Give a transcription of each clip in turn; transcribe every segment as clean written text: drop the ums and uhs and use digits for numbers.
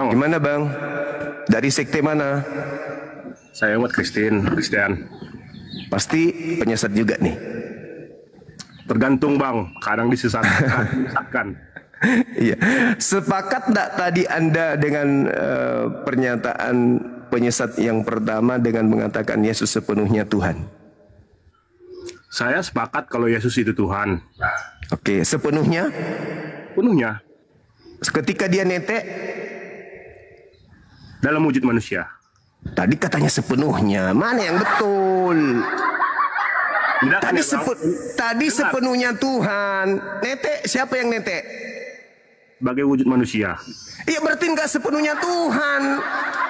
Bang. Gimana Bang? Dari sekte mana? Saya umat Kristen. Pasti penyesat juga nih. Tergantung Bang, kadang disesatkan. Iya. Sepakat enggak tadi Anda dengan pernyataan penyesat yang pertama dengan mengatakan Yesus sepenuhnya Tuhan? Saya sepakat kalau Yesus itu Tuhan. Oke, sepenuhnya? Penuhnya. Ketika dia netek? Dalam wujud manusia. Tadi katanya sepenuhnya. Mana yang betul? Tadi sepenuhnya Tuhan. Netek, siapa yang netek? Sebagai wujud manusia. Iya, berarti enggak sepenuhnya Tuhan.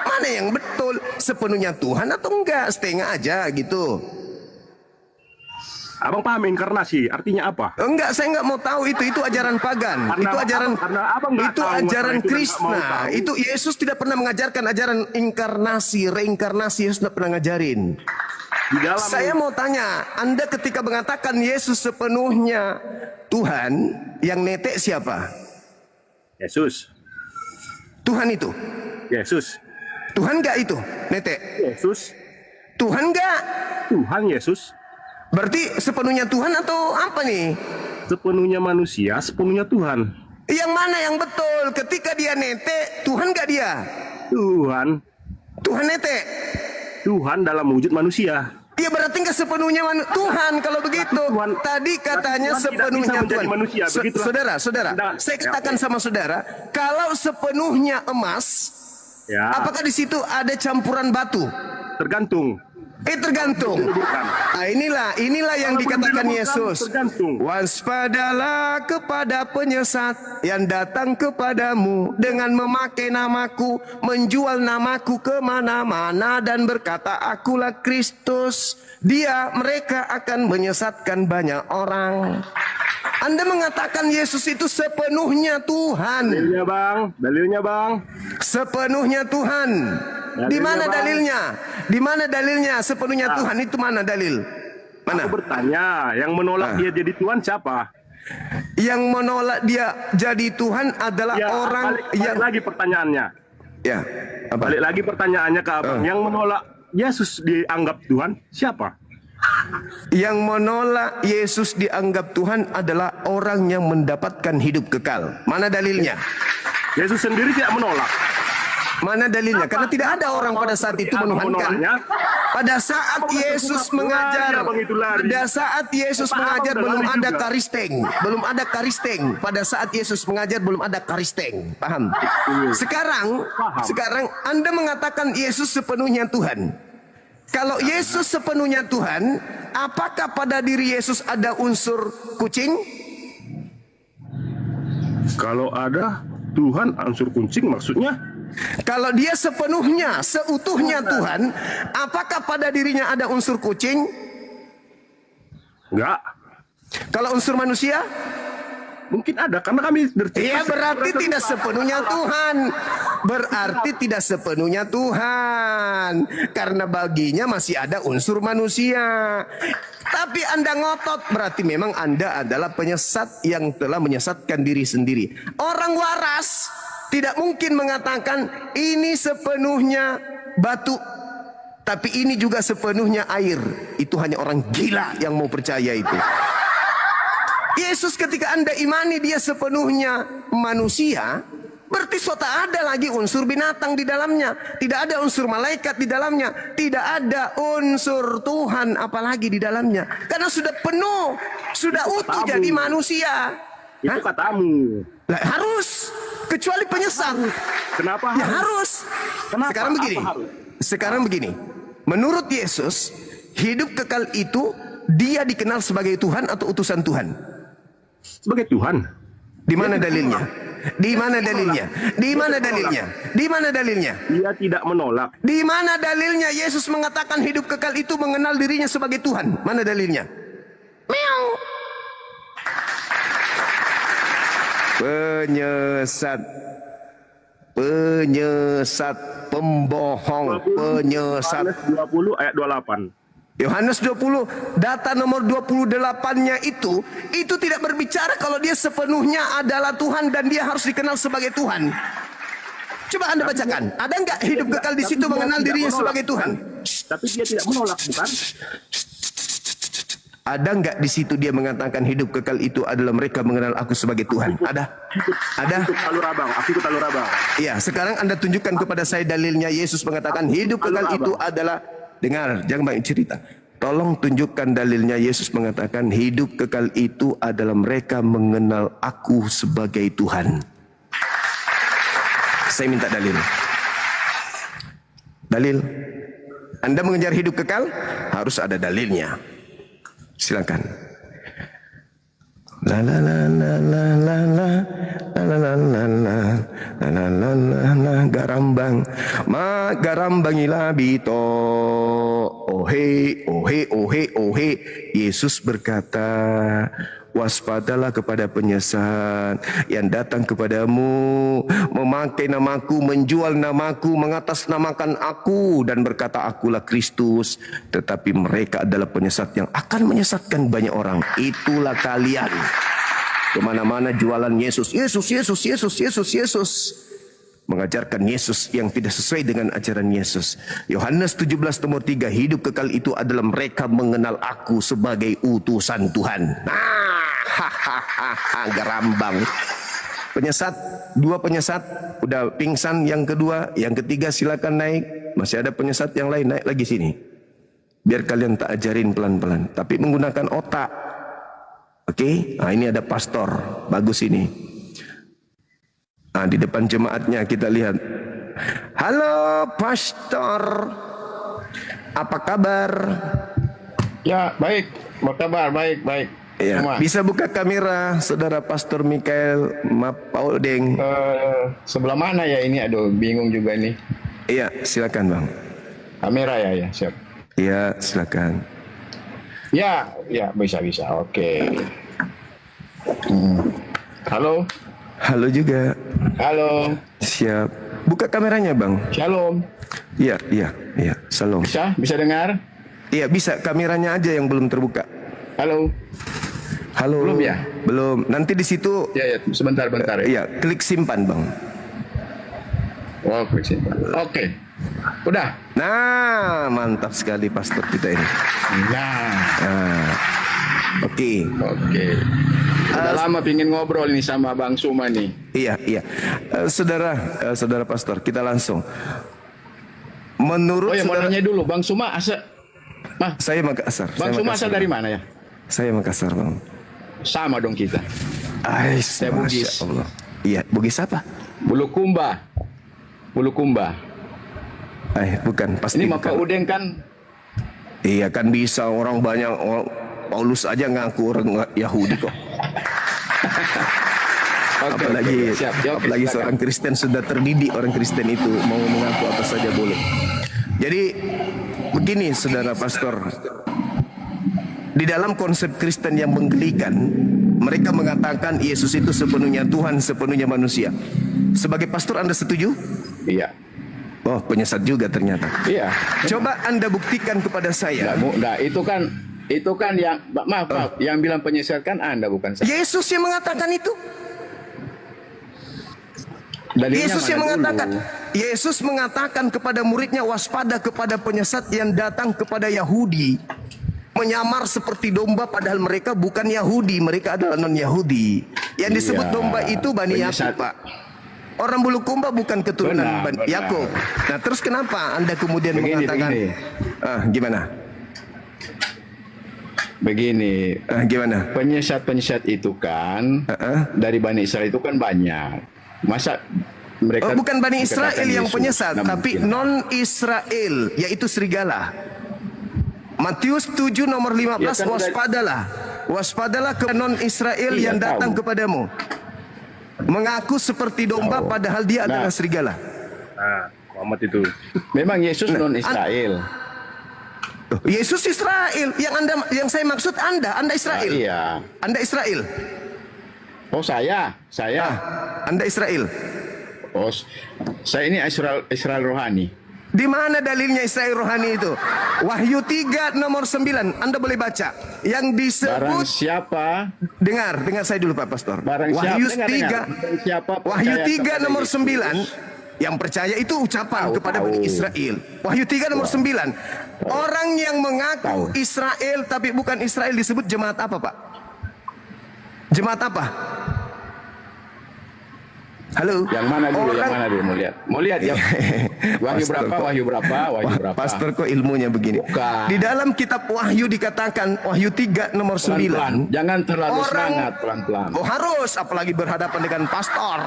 Mana yang betul? Sepenuhnya Tuhan atau enggak? Setengah aja gitu. Abang paham inkarnasi artinya apa? Enggak, saya enggak mau tahu itu ajaran pagan. Itu ajaran Krishna. Itu Yesus tidak pernah mengajarkan ajaran inkarnasi, reinkarnasi. Yesus tidak pernah ngajarin. Saya mau tanya, Anda ketika mengatakan Yesus sepenuhnya Tuhan, yang netek siapa? Yesus. Tuhan itu? Yesus. Tuhan enggak itu? Netek? Yesus. Tuhan enggak? Tuhan Yesus. Berarti sepenuhnya Tuhan atau apa nih? Sepenuhnya manusia, sepenuhnya Tuhan. Yang mana yang betul? Ketika dia netek, Tuhan enggak dia? Tuhan. Tuhan netek? Tuhan dalam wujud manusia. Iya, berarti enggak sepenuhnya Tuhan kalau begitu. Tuhan, tadi katanya Tuhan sepenuhnya Tuhan. Manusia, saudara, saya katakan sama saudara, kalau sepenuhnya emas, ya, apakah di situ ada campuran batu? Tergantung. Tergantung. Nah, inilah yang dikatakan Yesus. Waspadalah kepada penyesat yang datang kepadamu dengan memakai namaku, menjual namaku kemana-mana dan berkata, akulah Kristus. Mereka akan menyesatkan banyak orang. Anda mengatakan Yesus itu sepenuhnya Tuhan. Dalilnya bang. Sepenuhnya Tuhan. Di mana dalilnya? Di mana dalilnya sepenuhnya Tuhan itu, mana dalil? Mana? Aku bertanya, yang menolak dia jadi Tuhan siapa? Yang menolak dia jadi Tuhan adalah orang yang... Balik lagi pertanyaannya. Ya. Apa? Balik lagi pertanyaannya ke abang. Yang menolak Yesus dianggap Tuhan siapa? Yang menolak Yesus dianggap Tuhan adalah orang yang mendapatkan hidup kekal. Mana dalilnya? Yesus sendiri tidak menolak. Mana dalilnya? Karena tidak ada orang pada saat itu menuhankan. Pada saat Yesus mengajar, belum ada karisteng. Pada saat Yesus mengajar belum ada karisteng. Paham? Sekarang Anda mengatakan Yesus sepenuhnya Tuhan. Kalau Yesus sepenuhnya Tuhan, apakah pada diri Yesus ada unsur kucing? Kalau ada Tuhan unsur kucing maksudnya? Kalau dia sepenuhnya, seutuhnya Tuhan, apakah pada dirinya ada unsur kucing? Enggak. Kalau unsur manusia? Mungkin ada, karena kami ya, berarti tidak sepenuhnya Tuhan. Berarti tidak sepenuhnya Tuhan. Karena baginya masih ada unsur manusia. Tapi Anda ngotot, berarti memang Anda adalah penyesat yang telah menyesatkan diri sendiri. Orang waras tidak mungkin mengatakan ini sepenuhnya batu, tapi ini juga sepenuhnya air. Itu hanya orang gila yang mau percaya itu. Yesus ketika Anda imani dia sepenuhnya manusia, berarti sudah ada lagi unsur binatang di dalamnya. Tidak ada unsur malaikat di dalamnya. Tidak ada unsur Tuhan apalagi di dalamnya. Karena sudah penuh, sudah utuh jadi manusia. Itu katamu. Lah, harus. Kecuali penyesat. Kenapa ya harus? Kenapa? Sekarang begini. Menurut Yesus, hidup kekal itu dia dikenal sebagai Tuhan atau utusan Tuhan? Sebagai Tuhan. Di mana dalilnya? Di mana dalilnya? Di mana dalilnya? Di mana dalilnya? Dia tidak menolak. Di mana dalilnya Yesus mengatakan hidup kekal itu mengenal dirinya sebagai Tuhan? Mana dalilnya? Meow. Penyesat, pembohong, penyesat. Yohanes 20 ayat 28. Yohanes 20, data nomor 28-nya itu tidak berbicara kalau dia sepenuhnya adalah Tuhan dan dia harus dikenal sebagai Tuhan. Coba Anda bacakan. Ada nggak hidup kekal di situ mengenal dirinya sebagai Tuhan? Tapi dia tidak menolak, bukan? Ada nggak di situ dia mengatakan hidup kekal itu adalah mereka mengenal aku sebagai Tuhan? Ada? Ada? Aku ikut alur abang. Iya, sekarang Anda tunjukkan kepada saya dalilnya Yesus mengatakan hidup kekal itu adalah, dengar, jangan banyak cerita. Tolong tunjukkan dalilnya Yesus mengatakan hidup kekal itu adalah mereka mengenal aku sebagai Tuhan. Saya minta dalil. Dalil. Anda mengejar hidup kekal harus ada dalilnya. Silakan. La la la la la la la la la la la la la la la garambang ma garambang ilabito ohe ohe ohe ohe. Yesus berkata, waspadalah kepada penyesat yang datang kepadamu, memakai namaku, menjual namaku, mengatasnamakan aku dan berkata akulah Kristus. Tetapi mereka adalah penyesat yang akan menyesatkan banyak orang. Itulah kalian. Kemana-mana jualan Yesus, Yesus, Yesus, Yesus, Yesus, Yesus. Mengajarkan Yesus yang tidak sesuai dengan ajaran Yesus. Yohanes 17 nomor 3, hidup kekal itu adalah mereka mengenal aku sebagai utusan Tuhan. Garambang. Penyesat, 2 penyesat udah pingsan, yang kedua, yang ketiga silakan naik. Masih ada penyesat yang lain, naik lagi sini. Biar kalian tak ajarin pelan-pelan, tapi menggunakan otak. Oke? Nah, ini ada pastor, bagus ini. Nah, di depan jemaatnya kita lihat. Halo pastor, apa kabar? Ya, baik. Apa kabar? Baik, baik. Ya, bisa buka kamera saudara Pastor Mikael Paul Deng. Sebelah mana ya ini? Aduh, bingung juga nih. Iya, silakan Bang. Kamera ya, ya, siap. Iya, silakan. Ya, ya, bisa. Oke. Halo. Halo juga. Halo. Siap. Buka kameranya, Bang. Shalom. Iya. Shalom. Bisa dengar? Iya, bisa. Kameranya aja yang belum terbuka. Halo. Halo. Belum ya? Belum. Nanti di situ. Ya, sebentar ya. Iya, klik simpan, Bang. Oh, klik simpan. Oke. Udah. Nah, mantap sekali pastor kita ini. Nah. Oke. Udah lama pingin ngobrol ini sama Bang Suma nih. Iya. Saudara pastor, kita langsung. Menurut mau nanya dulu, Bang Suma saya Makassar. Bang Suma asal dari mana ya? Saya Makassar, Bang. Sama dong kita. Saya Bugis. Allah. Iya, Bugis apa? Bulukumba. Bukan, pasti. Ini Maka Udeng kan? Iya, kan bisa orang banyak. Paulus aja ngaku orang Yahudi kok. Apalagi seorang Kristen sudah terdidik, orang Kristen itu mau mengaku apa saja boleh. Jadi begini saudara pastor, di dalam konsep Kristen yang menggelikan, mereka mengatakan Yesus itu sepenuhnya Tuhan, sepenuhnya manusia. Sebagai pastor Anda setuju? Iya. Oh, penyesat juga ternyata. Iya. Coba Anda buktikan kepada saya. Nah, itu kan yang maaf, yang bilang penyesat kan Anda, bukan saya. Yesus yang mengatakan itu. Yesus mengatakan kepada muridnya, waspada kepada penyesat yang datang kepada Yahudi, menyamar seperti domba padahal mereka bukan Yahudi, mereka adalah non-Yahudi. Yang disebut domba itu Bani Yakub, Pak. Orang Bulukumba bukan keturunan Yakub. Nah, terus kenapa Anda kemudian mengatakan gimana? Begini, gimana? Penyesat itu kan dari Bani Israel itu kan banyak. Masa mereka bukan Bani Israel yang penyesat, tapi non-Israel, yaitu serigala. Matius 7 nomor 15, ya, kan waspadalah ke non-Israel yang datang kepadamu, mengaku seperti domba padahal dia adalah serigala. Nah, Muhammad itu. Memang Yesus non-Israel. Yesus Israel, yang saya maksud Anda Israel. Iya. Anda Israel. Oh, saya. Anda Israel. Oh, saya ini Israel rohani. Di mana dalilnya Israel rohani itu? Wahyu 3 nomor 9. Anda boleh baca. Yang disebut barang siapa? Dengar saya dulu Pak Pastor. Barang Wahyu siapa, 3. Siapa Wahyu 3 nomor 9. Yang percaya itu ucapan Tahu, kepada tahu. Bani Israel. Wahyu 3 nomor 9. Orang yang mengaku Israel tapi bukan Israel disebut jemaat apa, Pak? Jemaat apa? Halo. Yang mana dulu? Yang mana dulu? Mau lihat ya. Wahyu Pastor berapa? kok- Wahyu berapa? Wahyu Wah, berapa? Pastor kok ilmunya begini? Bukan. Di dalam kitab Wahyu dikatakan Wahyu 3 nomor 9. Pelan-pelan. Jangan terlalu Orang- semangat, pelan-pelan. Oh harus, apalagi berhadapan dengan pastor.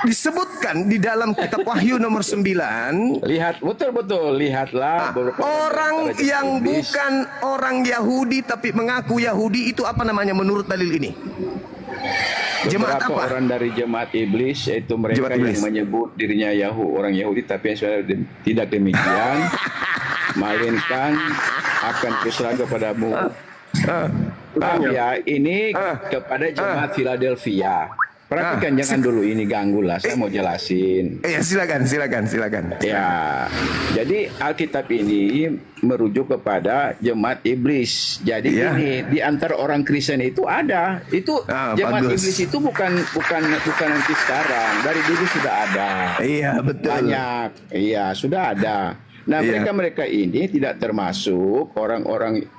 Disebutkan di dalam kitab Wahyu nomor 9. Lihat, betul-betul. Lihatlah. beberapa Orang antara yang iblis. bukan orang Yahudi tapi mengaku Yahudi itu apa namanya menurut dalil ini? Jemaat Beberapa apa? orang dari jemaat iblis, yaitu mereka Jemaat yang iblis. menyebut dirinya orang Yahudi, tapi yang sebenarnya tidak demikian, melainkan akan kuserahkan kepadamu. Paham ya, ini kepada jemaat Philadelphia. Perhatikan, jangan dulu ini ganggu lah, saya mau jelasin. Ya silakan. Ya, jadi Alkitab ini merujuk kepada jemaat iblis. Jadi Iya. ini di antara orang Kristen itu ada. Itu jemaat bagus. iblis itu bukan nanti sekarang. Dari dulu sudah ada. Iya betul. Banyak. Iya, sudah ada. Nah, Iya. mereka ini tidak termasuk orang-orang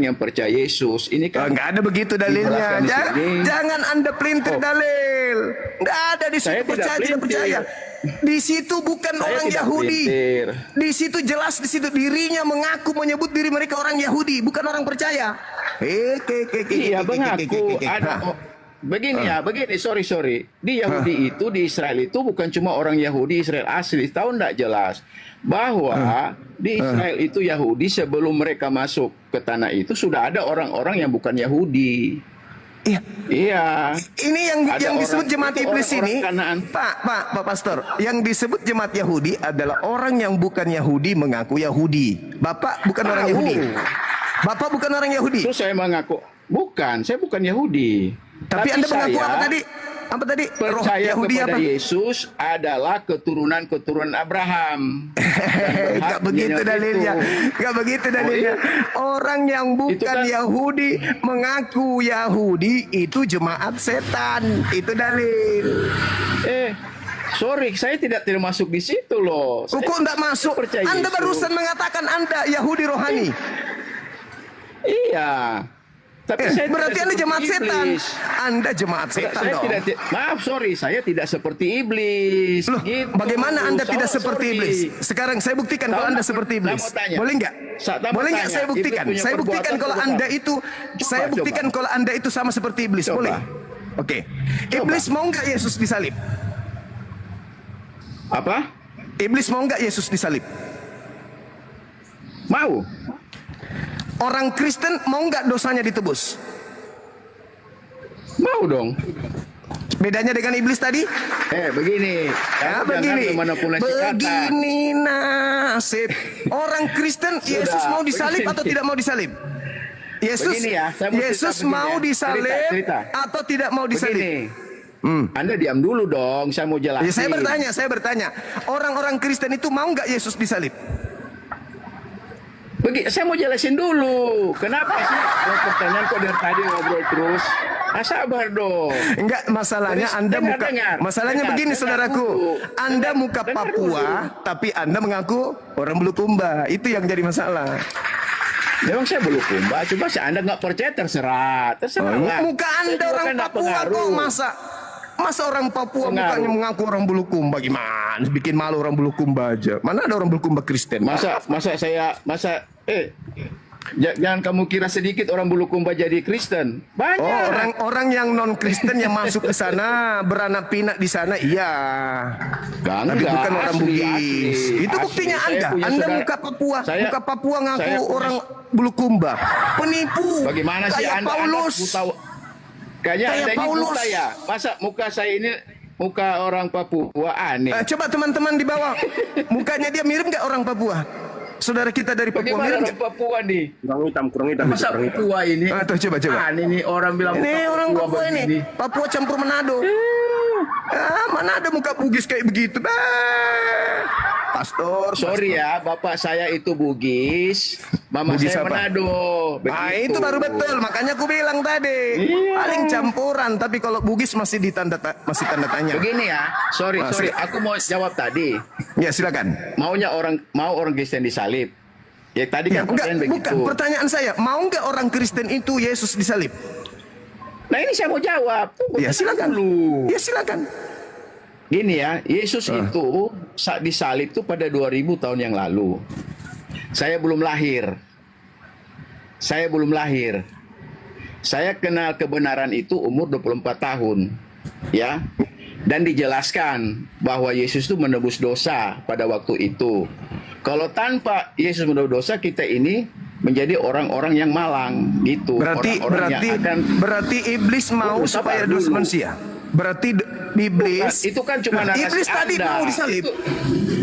yang percaya Yesus. Ini Oh, kan nggak ada begitu dalilnya. dijelaskan di sini. Jangan Anda pelintir Oh. dalil. Nggak ada di Saya situ tidak percaya tidak pelintir. percaya. Di situ bukan Saya orang tidak Yahudi. pelintir. Di situ jelas di situ dirinya mengaku menyebut diri mereka orang Yahudi, bukan orang percaya. Iya, mengaku ada. Begini, sorry. Di Yahudi itu, di Israel itu bukan cuma orang Yahudi Israel asli. Tahu enggak jelas bahwa di Israel itu Yahudi sebelum mereka masuk ke tanah itu sudah ada orang-orang yang bukan Yahudi. Iya. Iya. Ini Ada yang disebut orang- jemaat itu iblis orang-orang ini, Kanaan. Pak Pastor, yang disebut jemaat Yahudi adalah orang yang bukan Yahudi mengaku Yahudi. Bapak bukan orang Tahu. Yahudi. Bapak bukan orang Yahudi. Terus saya mengaku, saya bukan Yahudi. Tapi Anda mengaku saya apa tadi? Apa tadi? Roh percaya Yahudi kepada apa? Yesus adalah keturunan Abraham. Gak begitu dalilnya. Gak begitu dalilnya. Orang yang bukan kan- Yahudi mengaku Yahudi itu jemaat setan. Itu dalil. Sorry, saya tidak termasuk di situ loh. Kok enggak masuk? percaya Anda Yesus. barusan mengatakan Anda Yahudi rohani. Iya. Tapi saya Berarti tidak Anda jemaat seperti setan. iblis. Anda jemaat setan Saya dong. maaf, sorry, saya tidak seperti iblis. Loh, Gitu. bagaimana Anda tidak seperti Sorry. iblis? Sekarang saya buktikan kalau Tahu Anda nggak, seperti saya iblis. mau tanya. Boleh nggak? Saya mau Boleh nggak tanya, saya buktikan? iblis punya Saya buktikan perbuatan kalau terbesar. Anda itu, saya Coba. buktikan kalau Anda itu sama seperti iblis. Coba. Boleh? Oke. Iblis mau nggak Yesus disalib? Apa? Iblis mau nggak Yesus disalib? Mau? Orang Kristen mau nggak dosanya ditebus? Mau dong. Bedanya dengan iblis tadi? Begini. Ya, Kamu begini. jangan memanipulasi kata. Begini nasib. Orang Kristen Yesus mau disalib begini. atau tidak mau disalib? Yesus Begini ya, saya mau Yesus cerita begini mau ya. disalib Cerita. atau tidak mau disalib? Begini. Anda diam dulu dong, saya mau jelasin. Ya, saya bertanya. Orang-orang Kristen itu mau nggak Yesus disalib? Saya mau jelasin dulu. Kenapa sih? Kalau pertanyaan kok dari tadi ngobrol terus? Sabar dong. Enggak, masalahnya Anda masalahnya dengar begini saudaraku. dulu. Anda muka Dengar Papua, tapi Anda mengaku orang Bulukumba. Itu yang jadi masalah. Memang saya Bulukumba, coba Anda nggak percaya terserah lah. Muka Anda Saya orang juga kan nggak Papua kok pengaruh. masa orang Papua Pengaruh. mukanya mengaku orang Bulukumba gimana? Bikin malu orang Bulukumba aja. Mana ada orang Bulukumba Kristen? Jangan kamu kira sedikit orang Bulukumba jadi Kristen. Banyak. Oh, orang-orang yang non Kristen yang masuk ke sana beranak pinak di sana, iya. Tapi Enggak, bukan orang asli, Bugis. asli, Itu asli. buktinya Saya Anda. punya Anda saudara- muka Papua, saya- muka Papua ngaku saya punya- orang Bulukumba. Penipu. Bagaimana sih Kayak Anda Paulus. tahu? Kayaknya Kayak Anda ini Paulus. buta ya. Masa muka saya ini muka orang Papua aneh. Coba teman-teman di bawah. Mukanya dia mirip nggak orang Papua? Saudara kita dari Papua Bagaimana mirip orang nggak? Papua nih? Kurang hitam. Masa Papua ini? Tuh, coba. Aneh nih orang bilang Ini muka orang Papua ini. begini. Papua campur Manado. Mana ada muka Bugis kayak begitu? Pastor. Sorry ya, bapak saya itu Bugis, mama Bugis saya apa? Manado. Ah, Begitu. itu baru betul, makanya aku bilang tadi. Iya. Paling campuran, tapi kalau Bugis masih masih tanda tanya. Begini ya, sorry, Masih. aku mau jawab tadi. Ya, silakan. Mau orang Kristen disalib? Ya tadi Ya, kan pertanyaan begitu. bukan pertanyaan saya. Mau nggak orang Kristen itu Yesus disalib? Nah ini saya mau jawab. Tunggu Ya, silakan. dulu. Ya, silakan. Gini ya, Yesus itu saat disalib itu pada 2000 tahun yang lalu. Saya belum lahir. Saya kenal kebenaran itu umur 24 tahun. Ya. Dan dijelaskan bahwa Yesus itu menebus dosa pada waktu itu. Kalau tanpa Yesus menebus dosa, kita ini menjadi orang-orang yang malang gitu. Berarti Orang-orang yang akan berarti iblis mau Tunggu, supaya sabar dosa dulu. manusia. Berarti iblis Bukan, itu kan cuma narasi iblis tadi Anda. mau disalib. Itu-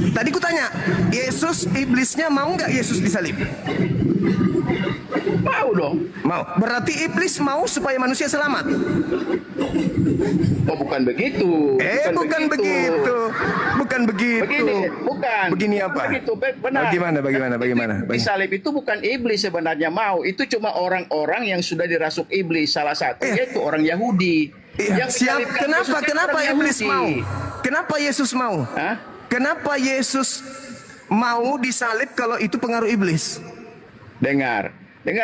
Tadi ku tanya, Yesus iblisnya mau nggak Yesus disalib? mau dong. Mau. Berarti iblis mau supaya manusia selamat. Oh bukan begitu. Bukan begitu. Bukan begitu. Begini, bukan. Begini apa? Begitu, benar. Bagaimana? Disalib itu bukan iblis sebenarnya mau. Itu cuma orang-orang yang sudah dirasuk iblis. Salah satunya itu orang Yahudi. Iya, siap. disalibkan Yesus kan Kenapa orang iblis Yahudi. mau? Kenapa Yesus mau? Hah? Kenapa Yesus mau disalib kalau itu pengaruh iblis? Dengar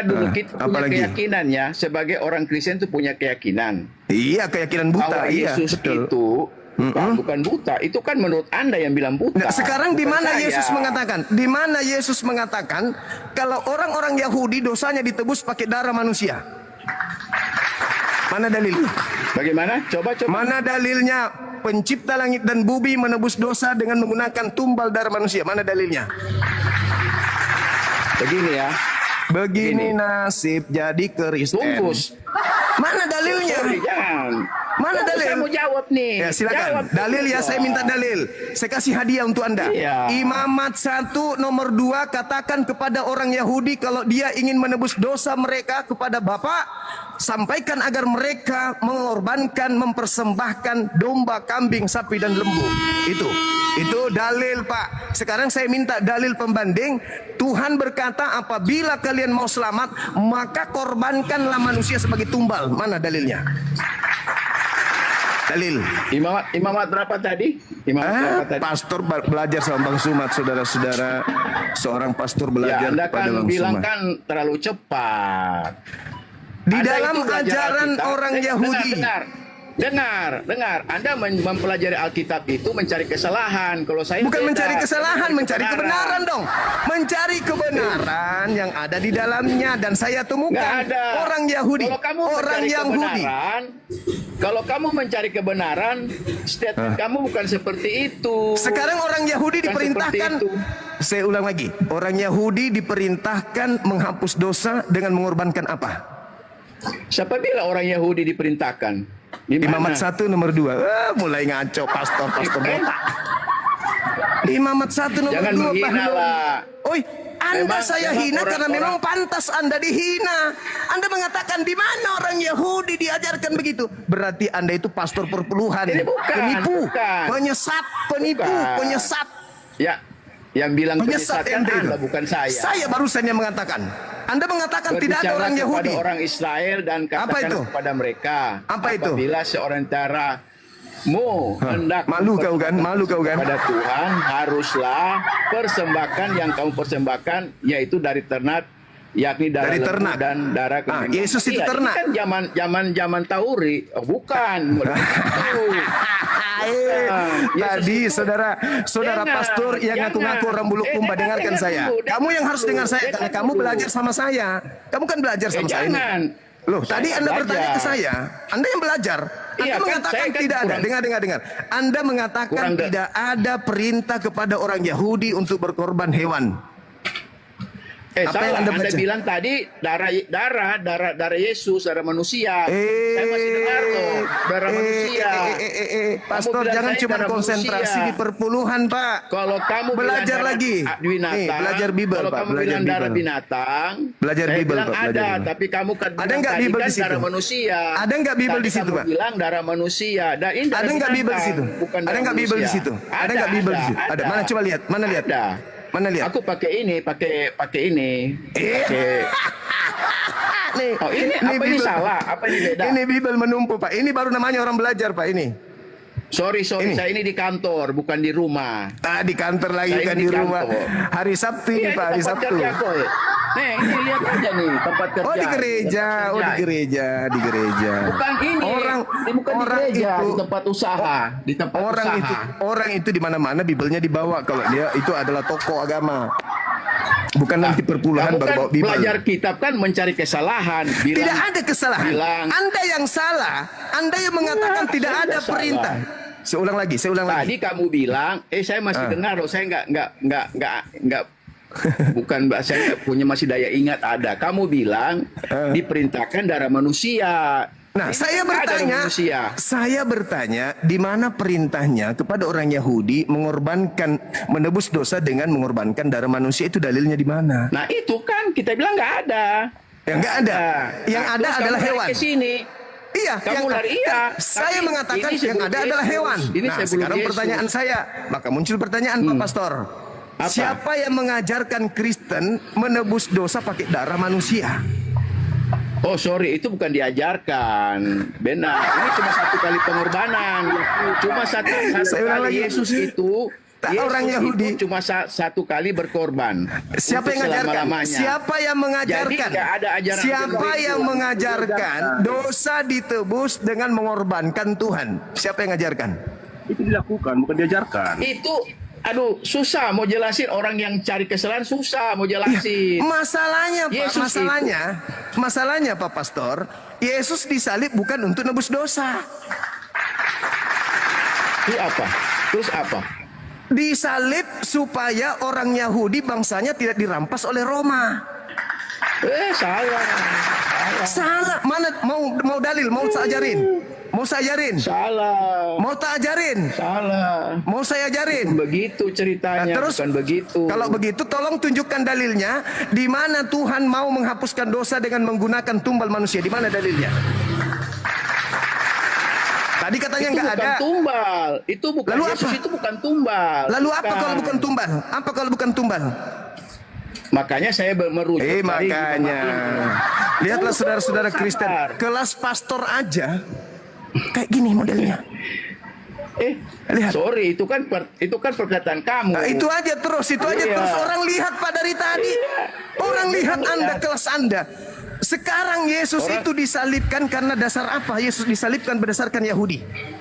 dulu, kita punya apalagi? keyakinan ya. Sebagai orang Kristen itu punya keyakinan. Iya, keyakinan buta. Bahwa Iya, Yesus betul. itu bukan buta. Itu kan menurut Anda yang bilang buta. Nah, sekarang di bukan mana saya. Yesus mengatakan? Di mana Yesus mengatakan kalau orang-orang Yahudi dosanya ditebus pakai darah manusia? Mana dalilnya? Bagaimana? Coba. Mana dalilnya pencipta langit dan bumi menebus dosa dengan menggunakan tumbal darah manusia? Mana dalilnya? Begini ya. Begini nasib jadi Kristen. Tunggus. Mana dalilnya? Sorry, jangan. Mana Tunggu, dalil? Saya mau jawab nih. Ya, silakan. Jawab Dalil ya, dulu saya minta dong. dalil. Saya kasih hadiah untuk Anda. Iya. Imamat 1 nomor 2 katakan kepada orang Yahudi kalau dia ingin menebus dosa mereka kepada Bapa, sampaikan agar mereka mengorbankan, mempersembahkan domba, kambing, sapi dan lembu. Itu dalil, Pak. Sekarang saya minta dalil pembanding. Tuhan berkata apabila kalian mau selamat, maka korbankanlah manusia sebagai tumbal. Mana dalilnya? Dalil. Imamat berapa tadi? Berapa tadi? Pastor belajar sama Bang Sumat, saudara-saudara. Seorang pastor Ya, belajar Anda kepada kan Bang bilang Sumat. kan terlalu cepat. Di Anda dalam itu belajar ajaran Alkitab. orang Yahudi. Dengar. Anda mempelajari Alkitab itu mencari kesalahan. Kalau saya Bukan beda. mencari kesalahan, Saya mencari kebenaran dong. Mencari kebenaran yang ada di dalamnya. Dan saya temukan Nggak ada. orang Yahudi. Kalau kamu Orang mencari Yahudi. kebenaran, kalau kamu mencari kebenaran, statement kamu bukan seperti itu. Sekarang orang Yahudi Bukan diperintahkan. seperti itu. Saya ulang lagi. Orang Yahudi diperintahkan menghapus dosa dengan mengorbankan apa? Siapa bilang orang Yahudi diperintahkan? Di mana? Imamat 1 nomor 2. Mulai ngaco pastor botak. Imamat 1 nomor Jangan 2 menghina lah. Oi, Anda saya memang hina karena memang orang-orang- pantas Anda dihina. Anda mengatakan di mana orang Yahudi diajarkan begitu? Berarti Anda itu pastor perpuluhan, Ini bukan, penipu, bukan. penyesat, penipu, Bukan. penyesat. Ya, yang bilang Penyesat penyesatkan ente itu. Anda bukan saya. Saya barusan yang mengatakan. Anda mengatakan tidak ada Berbicara orang kepada Yahudi. orang Israel dan Apa katakan itu? kepada mereka. Apa itu? Apabila seorang taramu hendak Malu kau kan? Malu kau kan? kepada Tuhan, haruslah persembahkan yang kamu persembahkan yaitu dari ternak, yakni darah Dari lembu ternak. dan darah Ah, kambing. Yesus itu Iya, ternak. Ini kan zaman Tauri. Oh, bukan. Tadi Yesus itu- saudara Jangan, pastor yang jangan. ngaku-ngaku orang bulu kumba, dengarkan Dengar saya. dulu, Kamu yang harus dengar saya dengar karena kamu dulu. belajar sama saya. Kamu kan belajar sama saya. ini. Jangan. Loh, Saya tadi Anda belajar. bertanya ke saya. Anda yang belajar. Anda Iya, kan, mengatakan saya kan tidak ada. kurang- Dengar. Anda mengatakan Kurang- tidak ada perintah kepada orang Yahudi untuk berkorban hewan. Apa salah. yang Anda Anda baca? bilang tadi darah Yesus, darah manusia. Saya masih dengar loh, darah manusia. Pastor, bilang jangan saya cuma darah konsentrasi manusia. di perpuluhan, Pak. Kalau kamu Belajar bilang lagi. darah binatang, Nih, belajar Bible, kalau Pak. kamu Belajar bilang darah Bible. binatang, Belajar saya Bible, bilang Pak. Belajar ada, Bible. tapi kamu kan Ada bilang nggak tadi Bible kan di situ? darah manusia. Ada nggak Bible Tadi di situ, kamu Pak? bilang darah manusia. Ini darah Ada nggak Bible di binatang, situ? bukan Ada darah nggak Bible di manusia. situ? Ada nggak Bible di situ? Ada. Mana coba lihat? Mana lihat? Ada. Mana lihat? Aku pakai ini. Pakai Nih, Oh, ini apa ini Bible. salah? Apa ini beda? Ini Bible menumpu, Pak. Ini baru namanya orang belajar, Pak, ini. Sorry, Ini. saya ini di kantor, bukan di rumah. Di kantor lagi Saya kan di di rumah. kantor. Hari Sabtu ini, Iya, Pak, ini hari tempat Sabtu. kerja kok. Nih, ini lihat aja nih tempat kerja. Oh, di gereja. Oh, di gereja, di gereja. Bukan ini. Bukan di gereja, di tempat usaha, di tempat usaha. Orang itu di mana-mana Biblenya dibawa kalau dia itu adalah tokoh agama. Bukan nanti perpuluhan Kamu baru kan bawa Bible. belajar kitab kan mencari kesalahan. Tidak ada kesalahan. Anda yang salah. Anda yang mengatakan tidak saya ada tidak perintah. Saya ulang lagi. Tadi kamu bilang, saya masih dengar loh, saya nggak bukan Mbak, saya nggak punya masih daya ingat ada. Kamu bilang diperintahkan darah manusia. Nah, Ini saya kan darah manusia. bertanya, di mana perintahnya kepada orang Yahudi menebus dosa dengan mengorbankan darah manusia, itu dalilnya di mana? Nah itu kan kita bilang nggak ada. Yang nggak ada. Yang ada terus adalah kamu lari hewan. ke sini. Iya, Kamu lari, iya. Saya Tapi mengatakan ini yang sebelum ada adalah Yesus. hewan. Ini Nah, sebelum sekarang Yesus. pertanyaan saya, maka muncul pertanyaan Pak Pastor. Apa? Siapa yang mengajarkan Kristen menebus dosa pakai darah manusia? Oh sorry, itu bukan diajarkan. Benar, ini cuma satu kali pengorbanan. Cuma satu Saya ulang kali lagi. Yesus itu. Orang Yesus Yahudi itu cuma satu kali berkorban. Siapa untuk yang mengajarkan? selama-lamanya. Siapa yang mengajarkan? Jadi nggak ada ajaran Siapa seperti yang itu. mengajarkan dosa ditebus dengan mengorbankan Tuhan? Siapa yang mengajarkan? Itu dilakukan, bukan diajarkan. Itu, aduh, susah mau jelasin, orang yang cari kesalahan susah mau jelasin. Masalahnya, Pak, Yesus masalahnya Pak Pastor, Yesus disalib bukan untuk nebus dosa. Terus apa? Disalib supaya orang Yahudi bangsanya tidak dirampas oleh Roma. Salah. Salah. Mana mau dalil? Mau saya ajarin? Mau saya ajarin? Salah. Mau tak ajarin? Salah. Mau saya ajarin? Begitu ceritanya, Nah, terus bukan begitu. kalau begitu tolong tunjukkan dalilnya di mana Tuhan mau menghapuskan dosa dengan menggunakan tumbal manusia. Di mana dalilnya? Tadi katanya itu nggak bukan ada. tumbal. Itu bukan Lalu Yesus, apa? itu bukan tumbal. Lalu apa kalau bukan tumbal? Apa kalau bukan tumbal? Makanya saya merujuk dari Makanya lihatlah saudara-saudara Kristen, sabar. kelas pastor aja kayak gini modelnya. Lihat. Sorry, itu kan perkataan kamu. Nah, itu aja terus, Iya. orang lihat Pak dari tadi. Orang lihat Anda, kelas Anda. Sekarang Yesus itu disalibkan karena dasar apa? Yesus disalibkan berdasarkan Yahudi.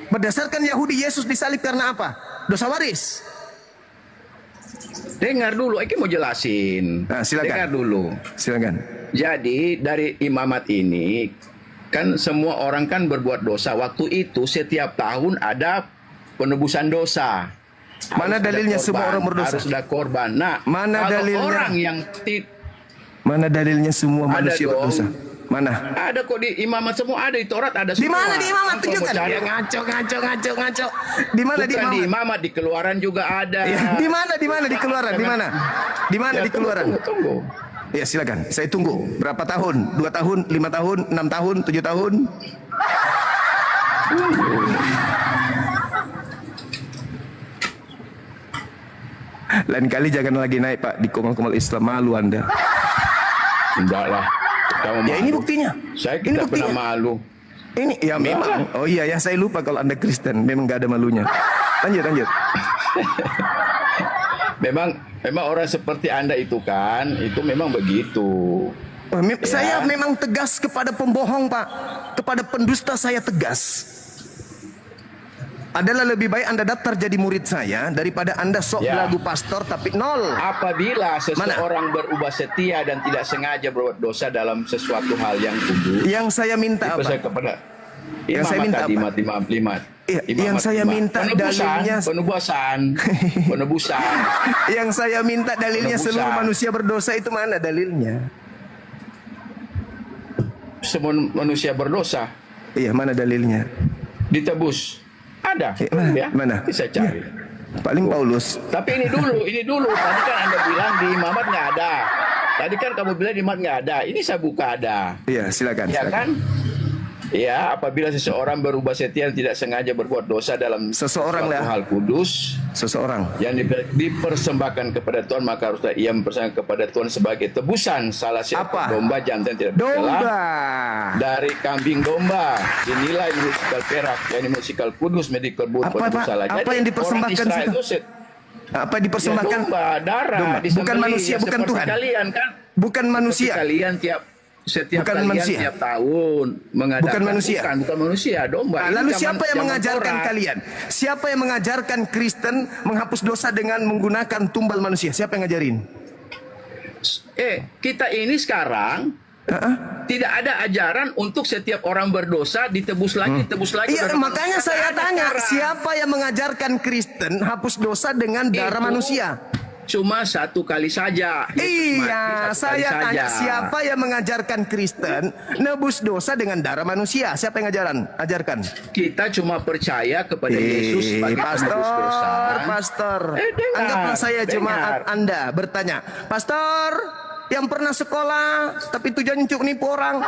Berdasarkan Yahudi Yesus disalib karena apa? Dosa waris. Dengar dulu, Eki mau jelasin. Nah, silakan. Dengar dulu. Silakan. Jadi dari imamat ini kan semua orang kan berbuat dosa. Waktu itu setiap tahun ada penebusan dosa. Mana Harus ada dalilnya korban, semua orang berdosa? Harus ada korban. Nah, Mana kalau dalilnya? orang yang Mana dalilnya semua Ada manusia dong. berdosa? Mana? ada kok di imamat semua, ada di Taurat ada Di semua. mana di imamat? Kalau mau Tunjukkan. cari, Ya, ngaco. Di mana di bukan di imamat? imamat, di keluaran juga ada. Ya, di mana di keluaran? Di mana? Di mana Ya, di keluaran? Tunggu. Ya silakan, saya tunggu. Berapa tahun? 2 tahun, 5 tahun, 6 tahun, 7 tahun? Lain kali jangan lagi naik Pak di komal-komal Islam, malu Anda. Enggak lah. Kamu Ya ini malu. buktinya. Saya Ini tidak buktinya. pernah malu. Ini ya memang. Oh iya ya, saya lupa kalau Anda Kristen, memang nggak ada malunya. Lanjut. Memang orang seperti Anda itu kan, itu memang begitu. Saya memang tegas kepada pembohong Pak, kepada pendusta saya tegas. Adalah lebih baik Anda daftar jadi murid saya daripada Anda sok Ya. belagu pastor tapi nol. Apabila seseorang berubah setia dan tidak sengaja berbuat dosa dalam sesuatu hal yang kudus, Yang saya minta apa? saya kepada Yang saya minta apa? Imamat. Yang saya minta dalilnya penebusan. Yang saya minta dalilnya Penebusan. seluruh manusia berdosa itu mana dalilnya? Semua manusia berdosa Iya, mana dalilnya? ditebus. Ada. Mana? Bisa cari. Paling Paulus. Tapi ini dulu. Tadi kan Anda bilang di imamat nggak ada. Tadi kan kamu bilang di imamat nggak ada. Ini saya buka ada. Iya, silakan. Ya silakan. kan? Ya, apabila seseorang berubah setia tidak sengaja berbuat dosa dalam Seseorang suatu lah. hal kudus Seseorang. yang dipersembahkan kepada Tuhan, maka haruslah ia mempersembahkan kepada Tuhan sebagai tebusan salah Apa? seekor domba jantan tidak bercela Domba. dari kambing domba dinilai menurut sikal perak, yakni menurut sikal kudus medical buat Apa, Pak? bersalah. Apa yang dipersembahkan orang Israel situ? itu Apa ya, dipersembahkan? domba, darah, Domba. disembelih. Bukan manusia, Ya, bukan seperti Tuhan. Kalian kan, Bukan manusia. seperti kalian setiap Bukan kalian manusia. tiap tahun mengadakan Bukan manusia. bukan manusia, domba. Nah, Ini lalu zaman- siapa yang zaman mengajarkan Taurat. kalian? Siapa yang mengajarkan Kristen menghapus dosa dengan menggunakan tumbal manusia? Siapa yang ngajarin? Kita ini sekarang tidak ada ajaran untuk setiap orang berdosa ditebus lagi, tebus lagi. Iya, Saudara. makanya Tidak saya ada tanya, ajaran. siapa yang mengajarkan Kristen hapus dosa dengan darah Itu manusia? Cuma satu kali saja. Yesus mati Iya, satu saya kali tanya saja. siapa yang mengajarkan Kristen nebus dosa dengan darah manusia? Siapa yang ajarkan? Kita cuma percaya kepada Yesus sebagai penebus dosa. Pastor. Dengar, Anggaplah saya dengar. jemaat Anda bertanya, Pastor, yang pernah sekolah tapi tujuannya untuk nipu orang,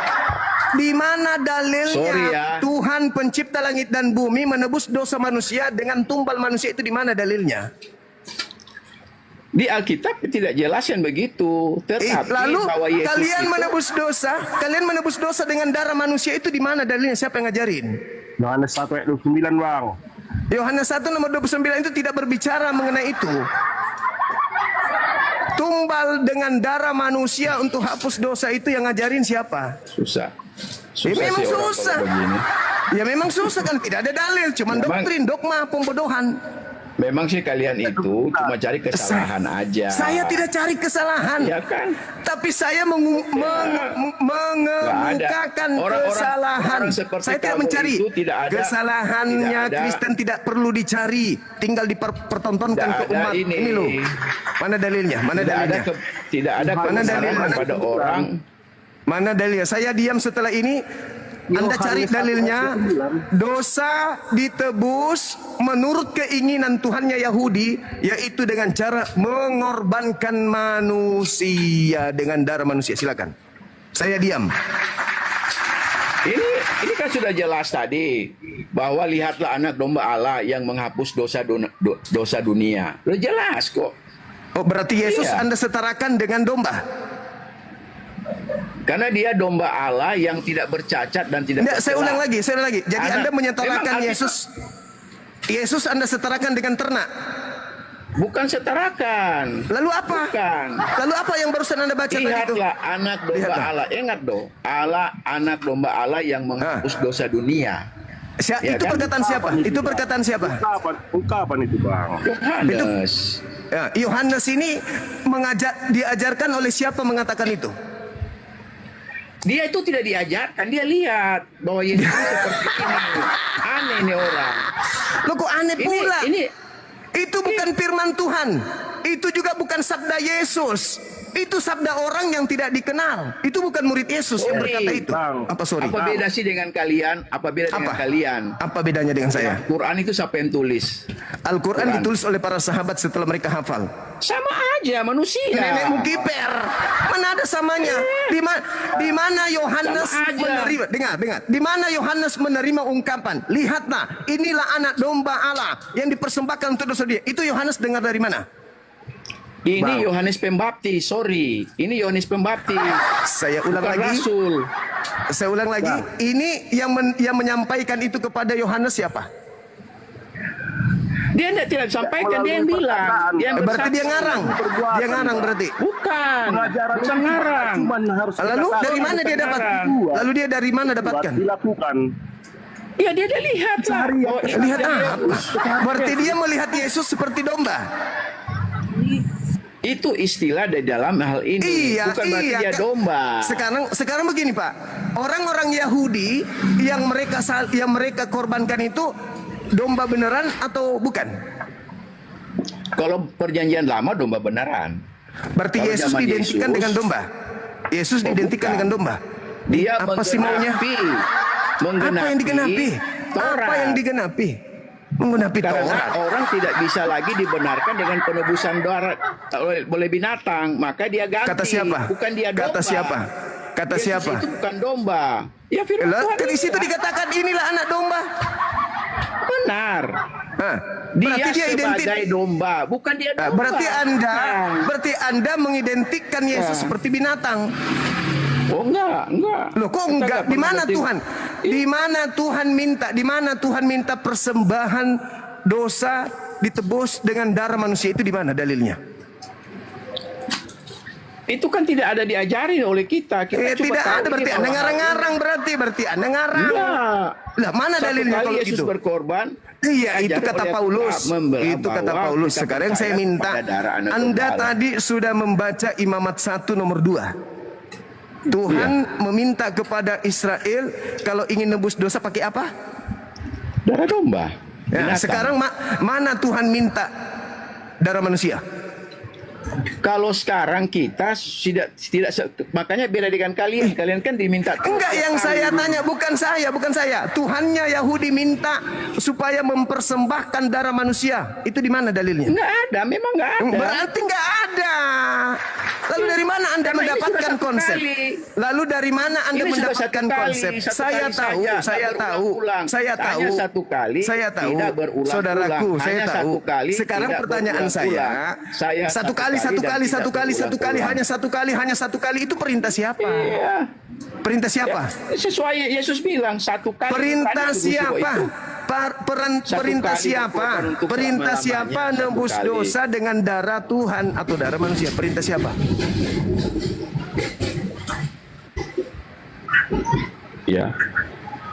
di mana dalilnya Sorry ya. Tuhan pencipta langit dan bumi menebus dosa manusia dengan tumbal manusia, itu di mana dalilnya? Di Alkitab tidak jelaskan begitu. Tetapi Lalu bahwa Yesus kalian itu, menebus dosa dengan darah manusia, itu di mana dalilnya? Siapa yang ngajarin? Yohanes 1 ayat 29, Bang. Yohanes 1 nomor 29 itu tidak berbicara mengenai itu. Tumbal dengan darah manusia untuk hapus dosa itu yang ngajarin siapa? susah. Memang sih orang susah. kalau begini. Ya memang susah kan, tidak ada dalil, cuman Memang- doktrin, dogma, pembodohan. Memang sih kalian itu cuma cari kesalahan aja. Saya tidak cari kesalahan. Ya kan? Tapi saya Nggak mengemukakan ada. Orang-orang- kesalahan. orang seperti Saya tidak kamu mencari itu tidak ada- kesalahannya. tidak ada. Kristen tidak perlu dicari, tinggal dipertontonkan Tidak ke ada umat. ini. loh. Mana dalilnya? Mana Tidak ada dalilnya? tidak ada Mana kebenaran dalil? kepada orang. Mana dalilnya? Saya diam setelah ini. Anda cari dalilnya. Dosa ditebus menurut keinginan Tuhannya Yahudi, yaitu dengan cara mengorbankan manusia dengan darah manusia. Silakan. Saya diam. Ini kan sudah jelas tadi bahwa lihatlah anak domba Allah yang menghapus dosa dunia. Sudah jelas kok. Oh, berarti Yesus Iya. Anda setarakan dengan domba? Karena dia domba Allah yang tidak bercacat dan tidak Enggak, saya ulang lagi. Jadi Anda menyetarakan memang Yesus Anda setarakan dengan ternak. bukan setarakan. Lalu apa? Bukan. Lalu apa yang barusan Anda baca tadi itu? Lihatlah anak domba Lihatlah. Allah. Ingat dong, Allah anak domba Allah yang menghapus dosa dunia. Ya Itu kan? perkataan siapa? Itu perkataan siapa? Ungkapan itu, Bang. Yohanes. Ya, Yohanes ini diajarkan oleh siapa mengatakan itu? Dia itu tidak diajarkan, dia lihat bahwa Yesus itu seperti ini. Aneh nih orang. Loh, kok aneh pula? Ini Itu bukan firman Tuhan. Itu juga bukan sabda Yesus. Itu sabda orang yang tidak dikenal. Itu bukan murid Yesus yang Sorry, berkata itu. Bang. Apa sorry? apa beda sih dengan kalian? Apa beda dengan Apa? kalian? Apa bedanya dengan saya? Quran itu siapa yang tulis? Al-Quran Quran. ditulis oleh para sahabat setelah mereka hafal. Sama aja manusia. Nenekmu kiper. Mana ada samanya? Di mana Yohanes Sama aja. menerima? Dengar. Di mana Yohanes menerima ungkapan? Lihatlah, inilah anak domba Allah yang dipersembahkan untuk dosa dia. Itu Yohanes dengar dari mana? Ini Yohanes Pembaptis, sorry. Ini Yohanes Pembaptis. Saya ulang Bukan lagi. Rasul. Saya ulang lagi. Ini yang menyampaikan itu kepada Yohanes siapa? Dia tidak sampaikan, dia yang bilang. Dia yang Berarti dia bersaksi. ngarang. Dia ngarang berarti. Bukan. Pengajaran Bukan itu ngarang. cuman harus Lalu kita dari tahu, mana dia dapat? Lalu dia dari mana dapatkan? dilakukan. Ya dia lihat lah. Oh, ini Lihat dia- apa? Berarti dia melihat Yesus seperti domba. Itu istilah di dalam hal ini. Iya, Bukan berarti iya. dia domba. Sekarang begini, Pak. orang-orang Yahudi yang mereka korbankan itu domba beneran atau bukan? Kalau perjanjian lama domba beneran. Berarti Kalau Yesus zaman diidentikan Yesus- dengan domba. Yesus diidentikan bukan. dengan domba. Dia Apa sih maunya? menggenapi Apa yang digenapi? Taurat. Apa yang digenapi? Menggenapi Karena Taurat. orang tidak bisa lagi dibenarkan dengan penebusan darah oleh binatang, maka dia ganti. Kata siapa? Bukan dia domba. Kata siapa? Kata Yesus siapa? itu bukan domba. Ya firman Lah, Tuhan di situ inilah. dikatakan inilah anak domba. Benar. Hah, Dia, berarti dia identik. sebagai domba, bukan dia domba. Berarti anda mengidentikan Yesus seperti binatang. Oh enggak. Loh, kok Kita enggak? Di pernah mana berarti- Tuhan? Di mana Tuhan minta persembahan dosa ditebus dengan darah manusia, itu di mana dalilnya? Itu kan tidak ada diajari oleh kita. Kita cuma Tidak tahu ada, berarti ini Anda bahwa- ngarang-ngarang, berarti Anda ngarang. Enggak. Lah, mana Satu dalilnya kali kalau Yesus gitu? berkorban. Iya, itu diajari kata oleh Paulus. membelah Itu kata bahwa Paulus. kita Sekarang saya percaya minta pada darah anak Anda domba. tadi sudah membaca Imamat 1 nomor 2. Tuhan meminta kepada Israel kalau ingin nebus dosa pakai apa? Darah domba. Ya, Binatang. sekarang mana Tuhan minta darah manusia? Kalau sekarang kita tidak makanya beda dengan kalian. Kalian kan diminta. Enggak, yang saya tanya bukan saya. Tuhannya Yahudi minta supaya mempersembahkan darah manusia. Itu di mana dalilnya? Enggak ada, memang enggak ada. Berarti nggak ada. Lalu dari mana Anda Karena ini mendapatkan sudah satu konsep? kali. Lalu dari mana Anda Ini sudah mendapatkan satu kali, konsep? satu Saya kali tahu, saja, saya tak tahu, berulang-ulang. saya tahu, Hanya satu kali, saya tahu, tidak berulang-ulang. saudaraku, saya Hanya tahu. satu kali, Sekarang tidak pertanyaan berulang-ulang. saya, satu kali, dan tidak hanya satu kali, itu perintah siapa? Iya. Perintah siapa? Sesuai Yesus bilang satu kali. Perintah Tadi tuduh siapa? itu. Satu Perintah kali siapa? berkorban untuk Perintah selama-lamanya, siapa satu nebus kali. dosa dengan darah Tuhan atau darah manusia? Perintah siapa? Ya.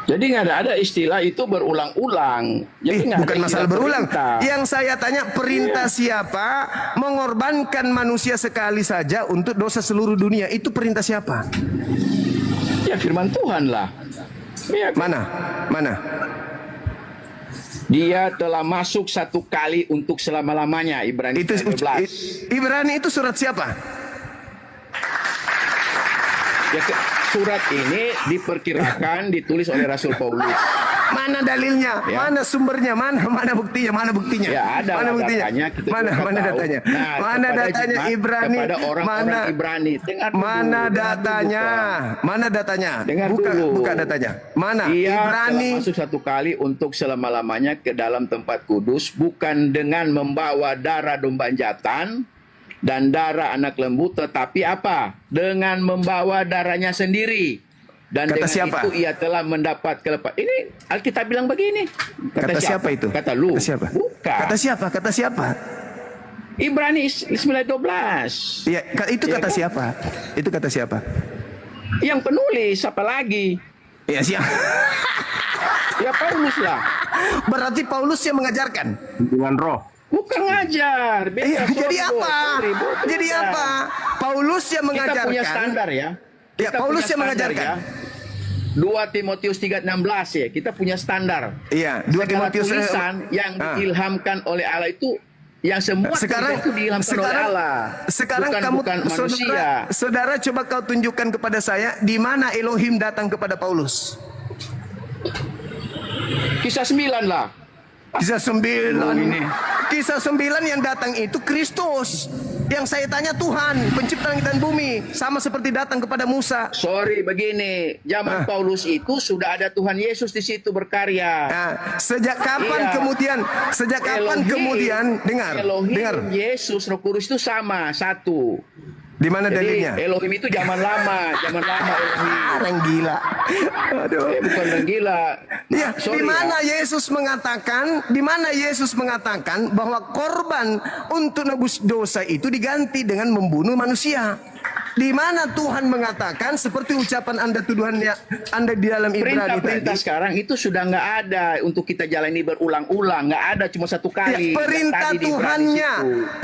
Jadi nggak ada istilah itu berulang-ulang. Jadi nggak ada Bukan masalah istilah berulang. perintah. Yang saya tanya perintah siapa mengorbankan manusia sekali saja untuk dosa seluruh dunia? Itu perintah siapa? Ya firman Tuhan lah. Ya, Mana? dia telah masuk satu kali untuk selama-lamanya. Ibrani Itu 12. Ibrani itu surat siapa? Ya, surat ini diperkirakan ditulis oleh Rasul Paulus. Mana dalilnya? Ya. Mana sumbernya? Mana buktinya? Ya, ada Mana lah buktinya? datanya, kita Mana juga tahu. datanya? Nah, Mana kepada datanya jemaat, Ibrani? kepada orang-orang Ibrani. Dengar dulu, Mana dengar dulu, datanya? Pak. Mana datanya? Dengar buka, dulu. buka datanya. Mana? Ia Ibrani. telah masuk satu kali untuk selama-lamanya ke dalam tempat kudus, bukan dengan membawa darah domba jantan dan darah anak lembu, tetapi apa? Dengan membawa darahnya sendiri. Dan Kata dengan siapa? itu ia telah mendapat kelepasan. Ini Alkitab bilang begini. Kata siapa itu? Kata lu. Kata siapa? Bukan. Kata siapa? Ibrani 9:12. Ya, itu Ya kata kan? siapa? Itu kata siapa? Yang penulis apa lagi? Ya, siapa? Ya Paulus lah. Berarti Paulus yang mengajarkan. Dengan roh. Bukan ngajar. Beda, Jadi sorry, apa? sorry, bukan. Jadi apa? Paulus yang Kita mengajarkan. punya standar ya. Ya, Kita Paulus punya yang standar, mengajarkan. ya. 2 Timotius 3:16 ya. Kita punya standar. Iya, 2 Segala Timotius tulisan yang diilhamkan oleh Allah itu yang semua sekarang itu diilhamkan oleh Allah. Sekarang bukan, kamu bukan manusia. saudara coba kau tunjukkan kepada saya di mana Elohim datang kepada Paulus. Kisah 9 lah. Kisah 9. Ini. Kisah 9 yang datang itu Kristus. Yang saya tanya Tuhan, pencipta langit dan bumi, sama seperti datang kepada Musa. Sorry begini, zaman Paulus itu sudah ada Tuhan Yesus di situ berkarya. Nah, sejak kapan Iya. kemudian dengar, Elohim, dengar. Yesus, Roh Kudus itu sama, satu. Di mana Jadi dalilnya? Elohim itu zaman lama Elohim. Orang gila. Aduh. Bukan orang gila. Ya, Sorry di mana Yesus mengatakan bahwa korban untuk nebus dosa itu diganti dengan membunuh manusia. Di mana Tuhan mengatakan seperti ucapan Anda tuduhannya Anda di dalam Ibrani Perintah-perintah tadi. sekarang itu sudah nggak ada untuk kita jalani berulang-ulang, nggak ada, cuma satu Ya, kali.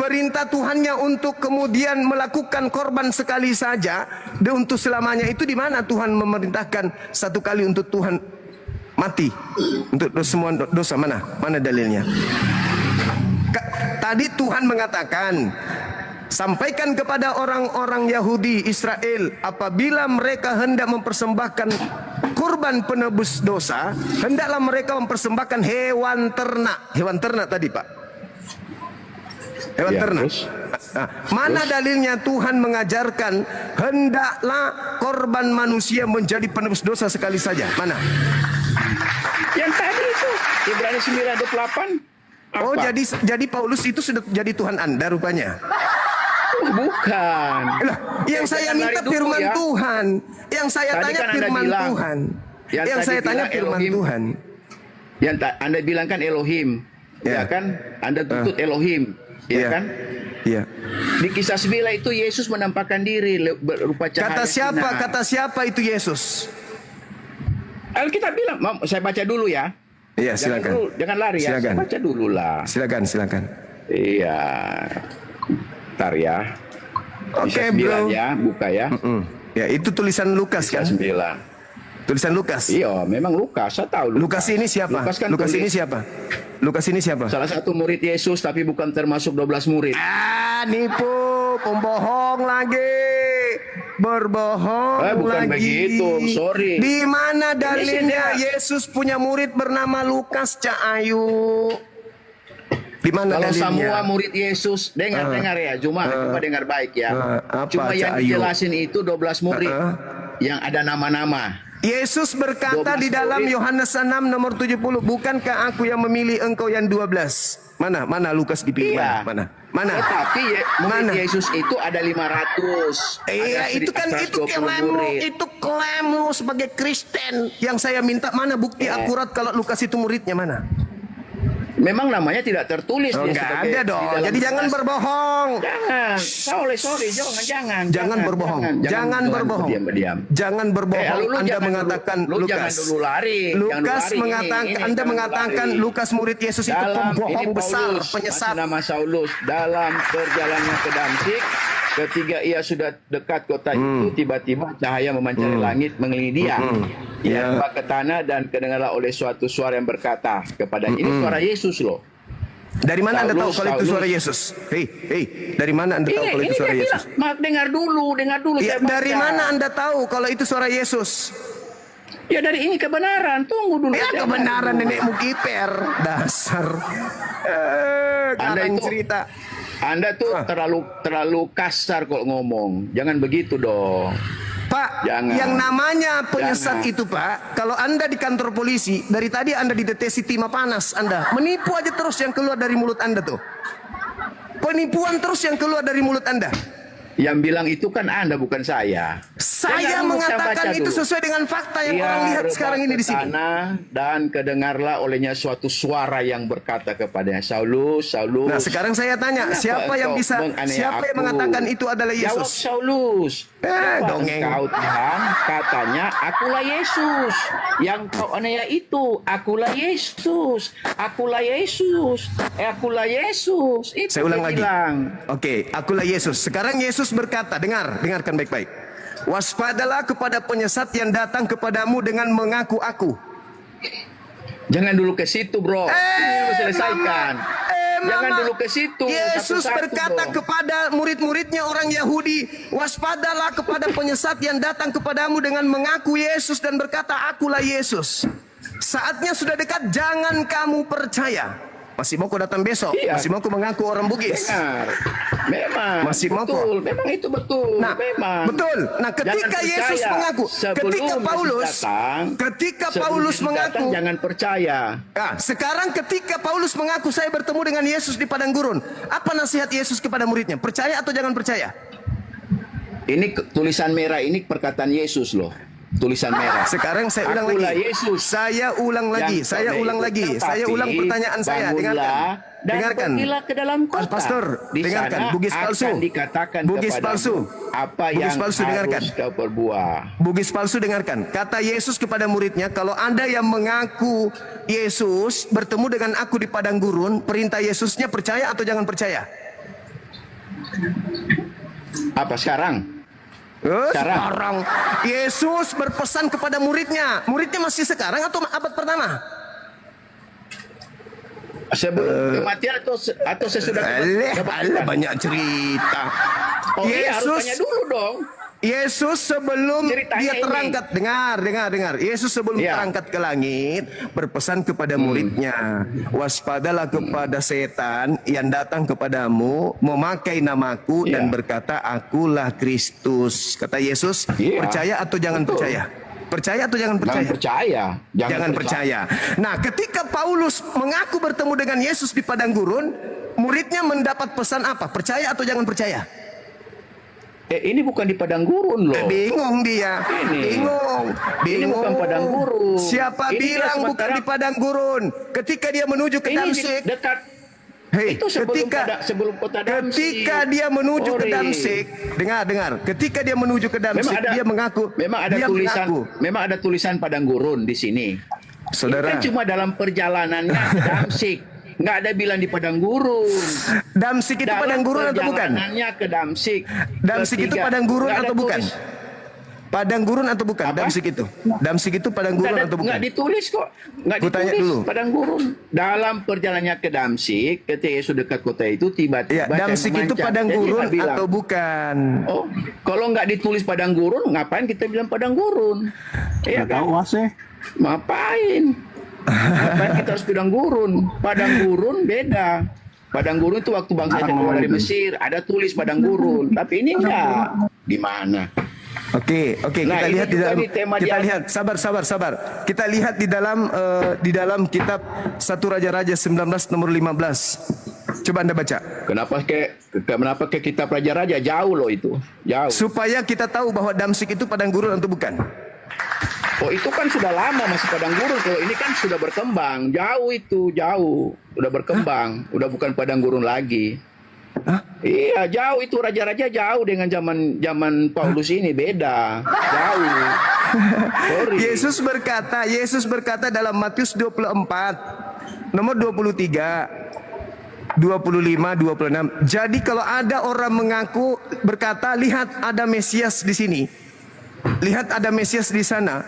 perintah Tuhannya untuk kemudian melakukan korban sekali saja dan untuk selamanya itu di mana Tuhan memerintahkan satu kali untuk Tuhan mati untuk semua dosa, mana dalilnya? Tadi Tuhan mengatakan, sampaikan kepada orang-orang Yahudi Israel, apabila mereka hendak mempersembahkan kurban penebus dosa, hendaklah mereka mempersembahkan hewan ternak. Hewan ternak tadi, Pak. Hewan Ya, ternak. terus? Nah, mana dalilnya Tuhan mengajarkan hendaklah korban manusia menjadi penebus dosa sekali saja? Mana? Yang tadi itu Ibrani 9:28. Oh, jadi Paulus itu sudah jadi Tuhan Anda rupanya. Bukan. Lah, yang saya Jangan minta lari dulu firman ya. Tuhan. Yang saya Tadi tanya kan Anda firman bilang. Tuhan. Yang Yang tadi saya tanya bilang firman Elohim. Tuhan. Yang Anda bilang kan Elohim, Ya. ya kan? Anda tuntut Elohim, ya Iya. kan? Iya. Di kisah 9 itu Yesus menampakkan diri berupa cahaya. Kata siapa? sinar. Kata siapa itu Yesus? Alkitab bilang, saya baca dulu ya. Iya, silakan. Jangan lari ya. Silakan. Saya baca dulu lah. Silakan. Iya. Ntar ya. Oke, Kisah 9 bro. ya, buka ya. Ya, itu tulisan Lukas Kisah kan? 9. Tulisan Lukas. Iya, memang Lukas. Saya tahu Lukas ini siapa? Lukas kan Lukas tulis ini siapa? Lukas ini siapa? salah satu murid Yesus tapi bukan termasuk 12 murid. Nipu, pembohong lagi. Berbohong Bukan lagi. begitu, sorry. Di mana Ini dalilnya sudah. Yesus punya murid bernama Lukas, Cak Ayu? Di mana Kalau dalilnya? semua murid Yesus, dengar ya, coba dengar baik ya. apa, Cuma Cak yang Ayu? dijelasin itu 12 murid yang ada nama-nama. Yesus berkata 12 di dalam murid. Yohanes 6 nomor 70, bukankah aku yang memilih engkau yang 12? Mana Lukas dipilih? Iya. Mana? Tetapi murid Mana? Yesus itu ada 500. Iya, Ada itu kan itu 120 klaimmu, murid. itu klaimmu sebagai Kristen. Yang saya minta mana bukti akurat kalau Lukas itu muridnya mana? Memang namanya tidak tertulis. Oh, dia enggak sebagai- ada di dong. dalam Jadi jangan kelas. berbohong. Jangan. Sorry, jangan Berbohong. Jangan berbohong. Diam. Jangan berbohong. Lu Anda jangan mengatakan dulu, lu Lukas. jangan dulu lari. Jangan dulu Lukas lari. mengatakan Ini, Anda jangan mengatakan lari. Lukas murid Yesus itu Dalam pembohong ini besar, Paulus, penyesat. masih nama Saulus, dalam perjalanan ke Damsyik, ketika ia sudah dekat kota itu, tiba-tiba cahaya memanjari langit mengelilingi dia. Ia nampak ke tanah dan kedengarlah oleh suatu suara yang berkata kepadanya, ini suara Yesus loh. Dari mana Anda tahu Saulus, kalau itu Saulus. suara Yesus? Hei, dari mana Anda tahu kalau itu suara dia Yesus? bilang, "Mak, dengar dulu. Ya, saya baca." dari mana Anda tahu kalau itu suara Yesus? Ya dari ini kebenaran. Tunggu dulu. Ya Jangan kebenaran dulu. nenekmu kiper. Dasar. Anda Karang itu- cerita. Anda tuh terlalu kasar kok ngomong. Jangan begitu dong. Pak, Jangan. yang namanya penyesat Jangan. itu Pak, kalau Anda di kantor polisi, dari tadi Anda dideteksi timah panas Anda. Menipu aja terus yang keluar dari mulut Anda tuh. Penipuan terus yang keluar dari mulut Anda. Yang bilang itu kan Anda, bukan saya. Saya Dengar dulu, mengatakan saya baca itu dulu. sesuai dengan fakta yang Ia orang lihat rebah sekarang ini ke di sini. tanah, dan kedengarlah olehnya suatu suara yang berkata kepadanya, Saulus. Nah, sekarang saya tanya, Kenapa siapa yang engkau bisa, menganiaya siapa yang aku? mengatakan itu adalah Jawab Yesus? Saulus. Kenapa dongeng. engkau Tuhan? Katanya, akulah Yesus. Yang kau aniaya itu, akulah Yesus. Akulah Yesus. Akulah Yesus. Itu Saya ulang dia lagi. bilang. Oke, akulah Yesus. Sekarang Yesus berkata, dengarkan baik-baik. Waspadalah kepada penyesat yang datang kepadamu dengan mengaku aku. Jangan dulu ke situ, bro. Ini dulu selesaikan. Jangan Mama. dulu ke situ. Yesus Satu-satu, berkata bro. kepada murid-muridnya orang Yahudi, waspadalah kepada penyesat yang datang kepadamu dengan mengaku Yesus dan berkata, akulah Yesus. Saatnya sudah dekat, jangan kamu percaya. Masih mau kau datang besok? Iya. Masih mau kau mengaku orang Bugis? Dengar. Memang. Masih mau betul. kok? Memang itu betul. Nah, memang. betul. Nah, ketika Jangan Yesus percaya. mengaku, Sebelum ketika Yesus Paulus, datang, ketika sebelum Paulus Yesus datang, mengaku, jangan percaya. nah, sekarang ketika Paulus mengaku saya bertemu dengan Yesus di padang gurun, apa nasihat Yesus kepada muridnya? Percaya atau jangan percaya? Ini tulisan merah ini perkataan Yesus loh. tulisan merah. Sekarang saya ulang Akulah lagi. Yesus. Saya ulang lagi. Yang Saya kau ulang lagi. ikutkan, Saya tapi ulang pertanyaan saya. bangunlah dan Dengarkan. pergilah ke dalam kota. Pastor, Di dengarkan. sana Bugis palsu. akan dikatakan Bugis kepadamu palsu. apa Bugis yang palsu, harus dengarkan. kau perbuat. Bugis palsu, dengarkan. Kata Yesus kepada muridnya, kalau Anda yang mengaku Yesus bertemu dengan aku di padang gurun, perintah Yesusnya percaya atau jangan percaya? Apa sekarang? Sekarang Yesus berpesan kepada muridnya. Muridnya masih sekarang atau abad pertama? Sebelum kematian atau sesudah Alah, banyak cerita. Oh iya, harus Yesus tanya dulu dong. Yesus sebelum Ceritanya dia ini. terangkat, dengar. Yesus sebelum Ya. terangkat ke langit berpesan kepada muridnya, waspadalah kepada setan yang datang kepadamu memakai namaku Ya. dan berkata, akulah Kristus. Kata Yesus, Iya. percaya atau jangan Betul. percaya? Percaya atau jangan percaya? Jangan percaya. Jangan percaya. Nah, ketika Paulus mengaku bertemu dengan Yesus di padang gurun, muridnya mendapat pesan apa? Percaya atau jangan percaya? Ini bukan di padang gurun loh. Bingung dia. Ini. Bingung. Ini bukan padang gurun. Siapa Ini dia bilang bukan sementara- di padang gurun? Ketika dia menuju ke Ini Damsik. dekat. Hei, Itu sebelum kota Damsik. ketika dia menuju ke Ori. Damsik, dengar. Ketika dia menuju ke Damsik, dia mengaku. Memang ada dia tulisan. mengaku. Memang ada tulisan padang gurun di sini. Saudara, Ini kan cuma dalam perjalanannya ke Damsik. Nggak ada bilang di padang gurun. Damsik itu padang gurun atau bukan? Perjalanannya ke Damsik. Damsik itu padang gurun Nggak ada atau bukan? tulis- Padang gurun atau bukan? Apa? Damsik itu. Damsik itu padang gurun atau bukan? Nggak ditulis kok. Nggak Ku tanya ditulis dulu. padang gurun. Dalam perjalanannya ke Damsik, ketika Yesus dekat kota itu, Ya, tiba-tiba Damsik saya itu memancar. padang Jadi gurun nggak bilang, atau bukan? oh, kalau nggak ditulis padang gurun, ngapain kita bilang padang gurun? Iya Nggak tahu kan? Mas eh. Ngapain? Ngapain kita harus padang gurun? Padang gurun beda. Padang gurun itu waktu bangsa Israel keluar dari Mesir, ada tulis padang gurun. Tapi ini enggak. Di mana? Oke, Nah, kita ini lihat di juga dalam nih tema kita dia. lihat sabar. Kita lihat di dalam kitab 1 Raja-Raja 19 nomor 15. Coba Anda baca. Kenapa ke kitab raja-raja jauh loh itu. Jauh. Supaya kita tahu bahwa Damsik itu padang gurun atau bukan. Oh, itu kan sudah lama masih padang gurun. Kalau ini kan sudah berkembang. Jauh itu, jauh. Udah berkembang, udah bukan padang gurun lagi. Hah? Iya, jauh itu raja-raja jauh dengan zaman Paulus ini beda. Jauh. Sorry. Yesus berkata dalam Matius 24 nomor 23 25 26. Jadi kalau ada orang mengaku berkata, lihat ada Mesias di sini. Lihat ada Mesias di sana.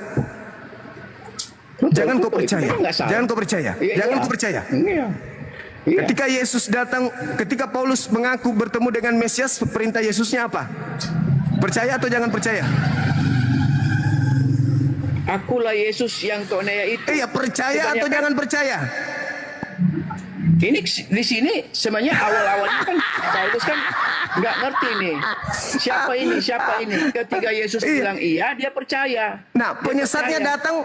Jangan kau percaya. Jangan kau percaya. Jangan kau percaya. Iya. Iya. Ketika Yesus datang, ketika Paulus mengaku bertemu dengan Mesias, perintah Yesusnya apa? Percaya atau jangan percaya? Akulah Yesus yang kau naya itu. Iya, percaya atau Kebanyakan- jangan percaya? Ini di sini sebenarnya awal-awalnya kan Paulus kan nggak ngerti nih siapa ini. Ketika Yesus Iya. bilang iya, dia percaya. Nah, Dia penyesatnya datang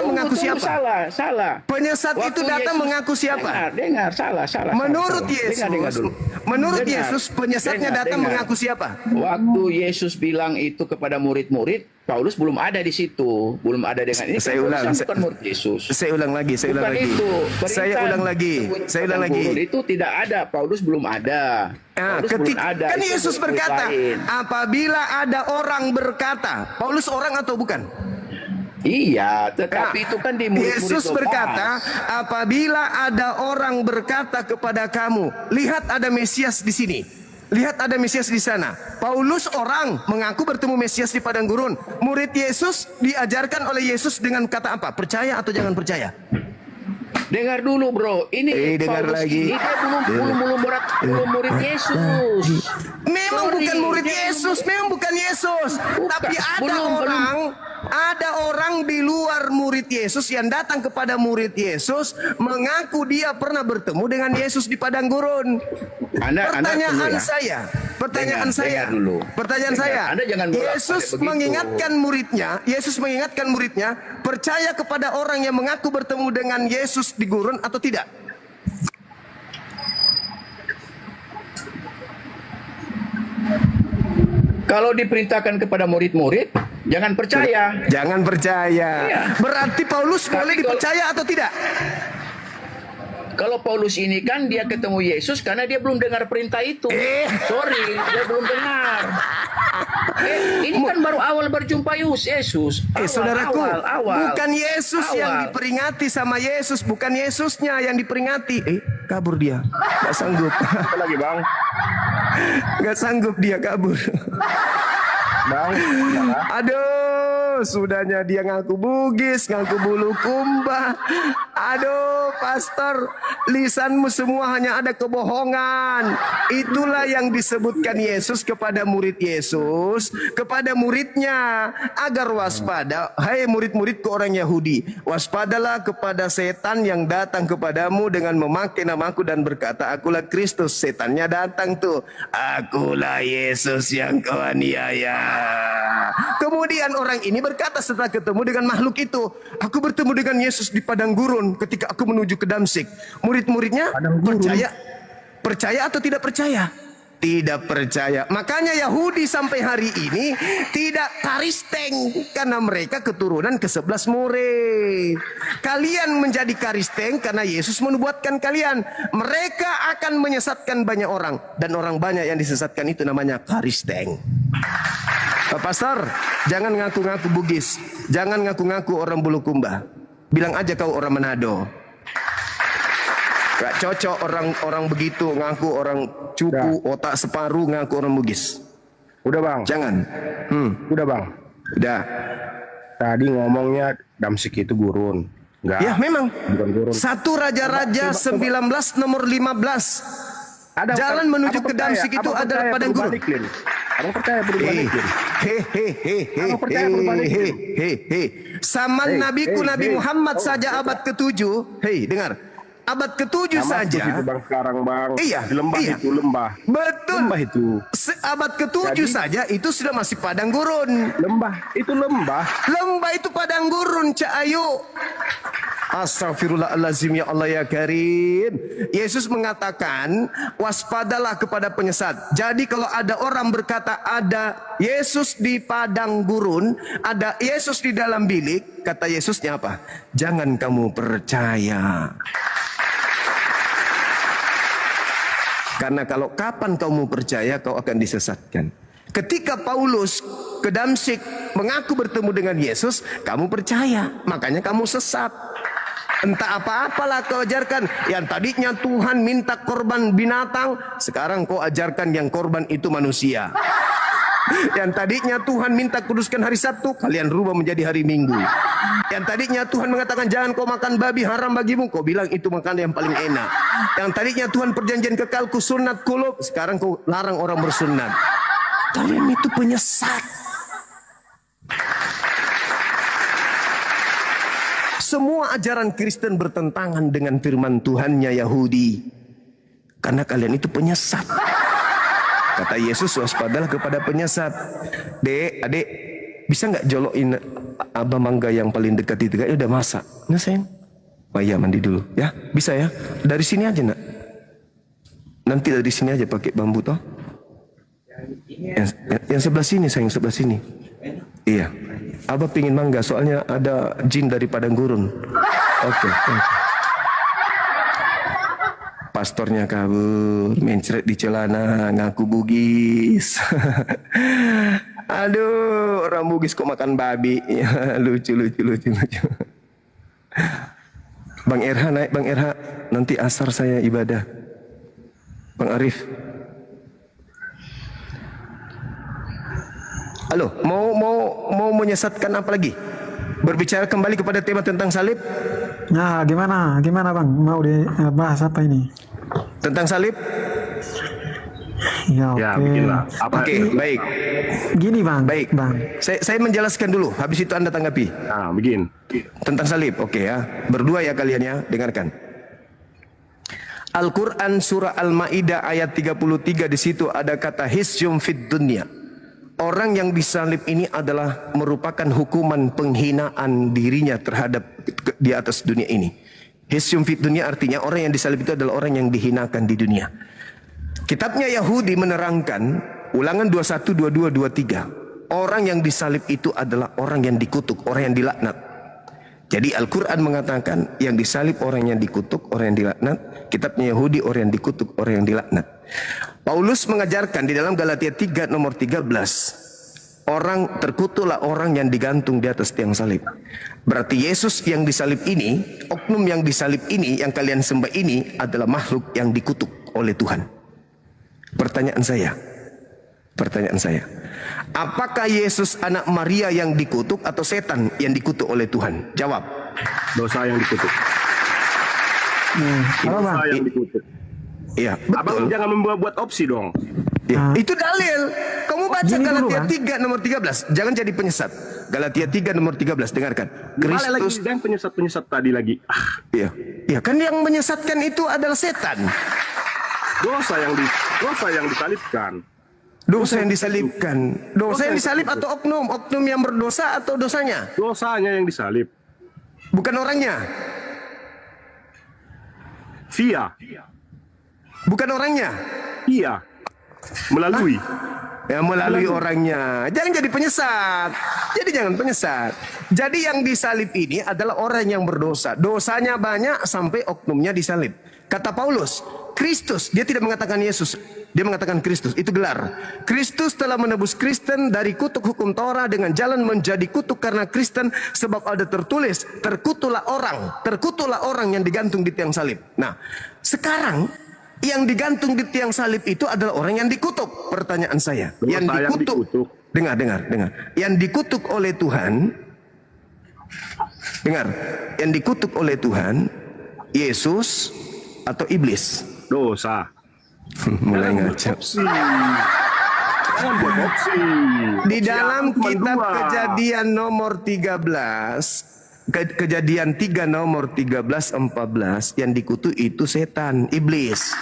Tunggu, mengaku tunggu, siapa? Salah. Penyesat itu datang mengaku siapa? Dengar, salah. Menurut Dengar Yesus, dulu. menurut Dengar. Yesus penyesatnya Dengar, datang dengar. mengaku siapa? Waktu Yesus bilang itu kepada murid-murid, Paulus belum ada di situ, belum ada dengan ini. Saya Paulus ulang, kan saya- bukan murid Yesus. Saya ulang lagi. Bukan itu. Saya Perintah ulang lagi. padang gurun itu tidak ada. Paulus belum ada. Nah, Paulus belum ada. kan Itu Yesus murid berkata, lain. apabila ada orang berkata, Paulus orang atau bukan? Iya, tetapi Nah, itu kan di murid-murid Yesus Thomas. berkata, apabila ada orang berkata kepada kamu, lihat ada Mesias di sini. Lihat ada Mesias di sana. Paulus orang mengaku bertemu Mesias di padang gurun. Murid Yesus diajarkan oleh Yesus dengan kata apa? Percaya atau jangan percaya? Dengar dulu, bro. Ini dengar Paulus lagi. ini dia belum murid Yesus. Memang Sorry, bukan murid dia Yesus, memang bukan Yesus. Bukan. Tapi Belum. ada orang di luar murid Yesus yang datang kepada murid Yesus mengaku dia pernah bertemu dengan Yesus di padang gurun. Anda Pertanyaan tunggu ya. saya, Dengar dulu. pertanyaan Dengar. saya. Anda jangan bolak-balik Yesus begitu. mengingatkan muridnya, percaya kepada orang yang mengaku bertemu dengan Yesus di gurun atau tidak? Kalau diperintahkan kepada murid-murid, Jangan percaya. Jangan percaya. Iya. Berarti Paulus Tapi boleh kalau- dipercaya atau tidak? Kalau Paulus ini kan dia ketemu Yesus karena dia belum dengar perintah itu. Sorry, dia belum dengar. Ini kan baru awal berjumpa Yesus. Saudaraku, Awal. bukan Yesus yang Awal. diperingati sama Yesus, bukan Yesusnya yang diperingati. Kabur dia, nggak sanggup, Apa lagi bang? nggak sanggup dia kabur. Bang, ya. Aduh, sudahnya dia ngaku Bugis, ngaku Bulukumba. Aduh, pastor, lisanmu semua hanya ada kebohongan. Itulah yang disebutkan Yesus kepada murid Yesus, kepada muridnya, agar waspada. Hai murid-muridku orang Yahudi, waspadalah kepada setan yang datang kepadamu dengan memakai namaku dan berkata, akulah Kristus. Setannya datang tuh, akulah Yesus yang kau aniaya. Kemudian orang ini berkata setelah ketemu dengan makhluk itu, aku bertemu dengan Yesus di padang gurun ketika aku menuju ke Damsik. Murid-muridnya percaya atau tidak percaya? Tidak percaya. Makanya Yahudi sampai hari ini tidak karisteng karena mereka keturunan ke-11 murid. Kalian menjadi karisteng karena Yesus menubuatkan kalian. Mereka akan menyesatkan banyak orang, dan orang banyak yang disesatkan itu namanya karisteng. Pastor, jangan ngaku-ngaku Bugis, jangan ngaku-ngaku orang Bulukumba. Bilang aja kau orang Manado. Gak cocok orang begitu ngaku orang cupu, otak separuh ngaku orang Bugis. Udah bang. Jangan. Udah bang. Udah. Tadi ngomongnya Damsik itu gurun. Enggak. Ya memang. Bukan gurun. 1 Raja-Raja 19 nomor 15. Jalan menuju ke Damsik itu adalah padang gurun. Abang percaya perubahan iklim? Zaman nabiku Nabi Muhammad saja abad ke-7. Hei, dengar. Abad ke-7 saja. Itu bang sekarang bang. Iya, Di lembah iya. itu lembah. Betul. Lembah itu. Abad ke-7 saja itu sudah masih padang gurun. Lembah itu lembah. Lembah itu padang gurun, Cak Ayu. Astagfirullahalazim, ya Allah ya Karim. Yesus mengatakan, waspadalah kepada penyesat. Jadi kalau ada orang berkata ada Yesus di padang gurun, ada Yesus di dalam bilik, kata Yesusnya apa? Jangan kamu percaya. Karena kalau kapan kamu percaya, kau akan disesatkan. Ketika Paulus ke Damsik mengaku bertemu dengan Yesus, kamu percaya, makanya kamu sesat. Entah apa-apalah kau ajarkan. Yang tadinya Tuhan minta korban binatang, sekarang kau ajarkan yang korban itu manusia. Yang tadinya Tuhan minta kuduskan hari Sabtu, kalian rubah menjadi hari Minggu. Yang tadinya Tuhan mengatakan jangan kau makan babi, haram bagimu, kau bilang itu makanan yang paling enak. Yang tadinya Tuhan perjanjian kekal ku sunat kulub, sekarang kau larang orang bersunat. Kalian itu penyesat. Semua ajaran Kristen bertentangan dengan firman Tuhannya Yahudi. Karena kalian itu penyesat. Kata Yesus, waspadalah kepada penyesat. Dek, adik, bisa nggak jolokin abang mangga yang paling dekat itu? Ya udah masak. Nggak sayang? Oh iya, mandi dulu. Ya, bisa ya? Dari sini aja nak. Nanti dari sini aja pakai bambu toh. Yang sebelah sini sayang, sebelah sini. Iya. Abah pingin mangga soalnya ada jin dari padang gurun. Oke. Pastornya kabur, mencret di celana, ngaku Bugis. Aduh, orang Bugis kok makan babi. Lucu. Bang RH naik, Bang RH. Nanti asar saya ibadah. Bang Arif. Halo, mau menyesatkan apa lagi? Berbicara kembali kepada tema tentang salib. Nah, gimana bang? Mau dibahas apa ini? Tentang salib? Ya, Ya, oke. bikinlah. Oke, baik. Gini bang. Baik. Bang. Saya menjelaskan dulu, habis itu Anda tanggapi. Nah, begin. Tentang salib, oke ya. Berdua ya kalian ya, dengarkan. Al-Quran surah Al-Ma'idah ayat 33, di situ ada kata hisyum fid dunya. Orang yang disalib ini adalah merupakan hukuman penghinaan dirinya terhadap di atas dunia ini. Hisyum fid dunya artinya orang yang disalib itu adalah orang yang dihinakan di dunia. Kitabnya Yahudi menerangkan, Ulangan 21, 22, 23. Orang yang disalib itu adalah orang yang dikutuk, orang yang dilaknat. Jadi Al-Quran mengatakan yang disalib orang yang dikutuk, orang yang dilaknat. Kitabnya Yahudi orang yang dikutuk, orang yang dilaknat. Paulus mengajarkan di dalam Galatia 3 nomor 13. Orang terkutuklah orang yang digantung di atas tiang salib. Berarti Yesus yang disalib ini, oknum yang disalib ini, yang kalian sembah ini adalah makhluk yang dikutuk oleh Tuhan. Pertanyaan saya, apakah Yesus anak Maria yang dikutuk atau setan yang dikutuk oleh Tuhan? Jawab. Dosa yang dikutuk. Halo bang. Dosa yang dikutuk. Iya, Abang betul. jangan membuat opsi dong. Ya, itu dalil. Kamu baca Gini dulu, Galatia Bang. 3 nomor 13. Jangan jadi penyesat. Galatia 3 nomor 13, dengarkan. Balik lagi Kristus. dan penyesat tadi lagi. Iya. Iya, kan yang menyesatkan itu adalah setan. Dosa yang disalibkan. Dosa yang disalibkan. Dosa yang disalib atau oknum? Oknum yang berdosa atau dosanya? Dosanya yang disalib. Bukan orangnya. Via. Bukan orangnya. Iya. Melalui. Ya, melalui orangnya. Jangan jadi penyesat. Jadi jangan penyesat. Jadi yang disalib ini adalah orang yang berdosa. Dosanya banyak sampai oknumnya disalib. Kata Paulus, Kristus, dia tidak mengatakan Yesus, dia mengatakan Kristus, itu gelar. Kristus telah menebus Kristen dari kutuk hukum Taurat dengan jalan menjadi kutuk karena Kristen, sebab ada tertulis, terkutuklah orang yang digantung di tiang salib. Nah, sekarang yang digantung di tiang salib itu adalah orang yang dikutuk. Pertanyaan saya, Dosa yang dikutuk. Dengar. Yang dikutuk oleh Tuhan, dengar, yang dikutuk oleh Tuhan, Yesus atau iblis? Dosa. Mulai Jangan ngaco. opsi. Jangan buat opsi. Di Opsi dalam yang cuma kitab dua. Kejadian nomor 13, Kejadian 3 nomor 13-14, yang dikutuk itu setan, iblis.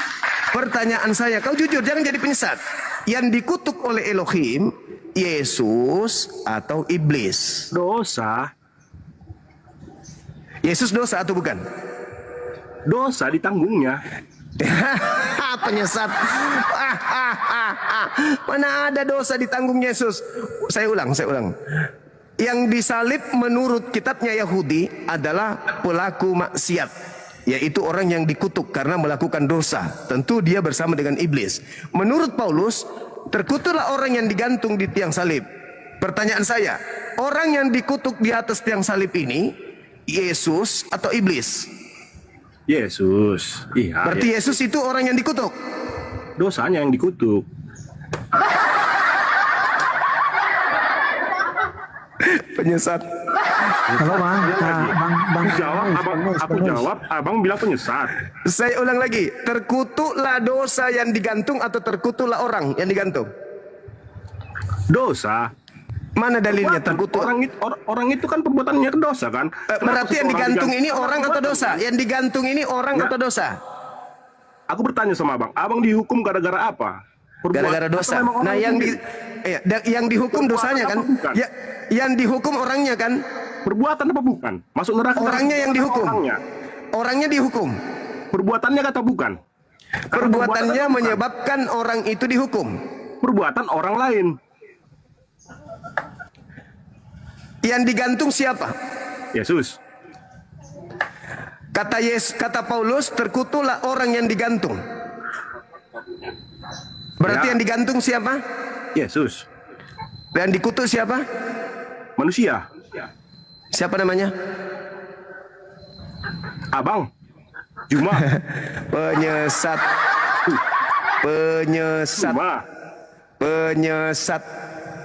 Pertanyaan saya, kau jujur, jangan jadi penyesat. Yang dikutuk oleh Elohim, Yesus atau iblis? Dosa. Yesus dosa atau bukan? Dosa ditanggungnya. Penyesat. Mana ada dosa ditanggung Yesus? Saya ulang. Yang disalib menurut kitabnya Yahudi adalah pelaku maksiat, yaitu orang yang dikutuk karena melakukan dosa. Tentu dia bersama dengan iblis. Menurut Paulus, terkutuklah orang yang digantung di tiang salib. Pertanyaan saya, orang yang dikutuk di atas tiang salib ini, Yesus atau iblis? Yesus. Iya. Berarti Yesus itu orang yang dikutuk. Dosanya yang dikutuk. Penyesat. Halo bang. Bang. Aku jawab, abang bilang penyesat. Saya ulang lagi. Terkutuklah dosa yang digantung atau terkutuklah orang yang digantung? Dosa. Mana dalilnya terkutuk? Orang itu kan perbuatannya dosa kan? Berarti yang digantung ini orang atau dosa? Perbuatan. Yang digantung ini orang Ya. atau dosa? Aku bertanya sama abang, abang dihukum gara-gara apa? Gara-gara dosa. Nah, yang dihukum dosanya kan? Ya, yang dihukum orangnya kan? Perbuatan apa bukan? Masuk neraka. Orangnya yang dihukum. Orangnya dihukum. Perbuatannya kata bukan. Perbuatannya menyebabkan orang itu dihukum. Perbuatan orang lain. Yang digantung siapa? Yesus. Kata Paulus, terkutuklah orang yang digantung. Berarti Ya. yang digantung siapa? Yesus. Dan dikutuk siapa? Manusia. Siapa namanya? Abang. Juma. Penyesat. Penyesat.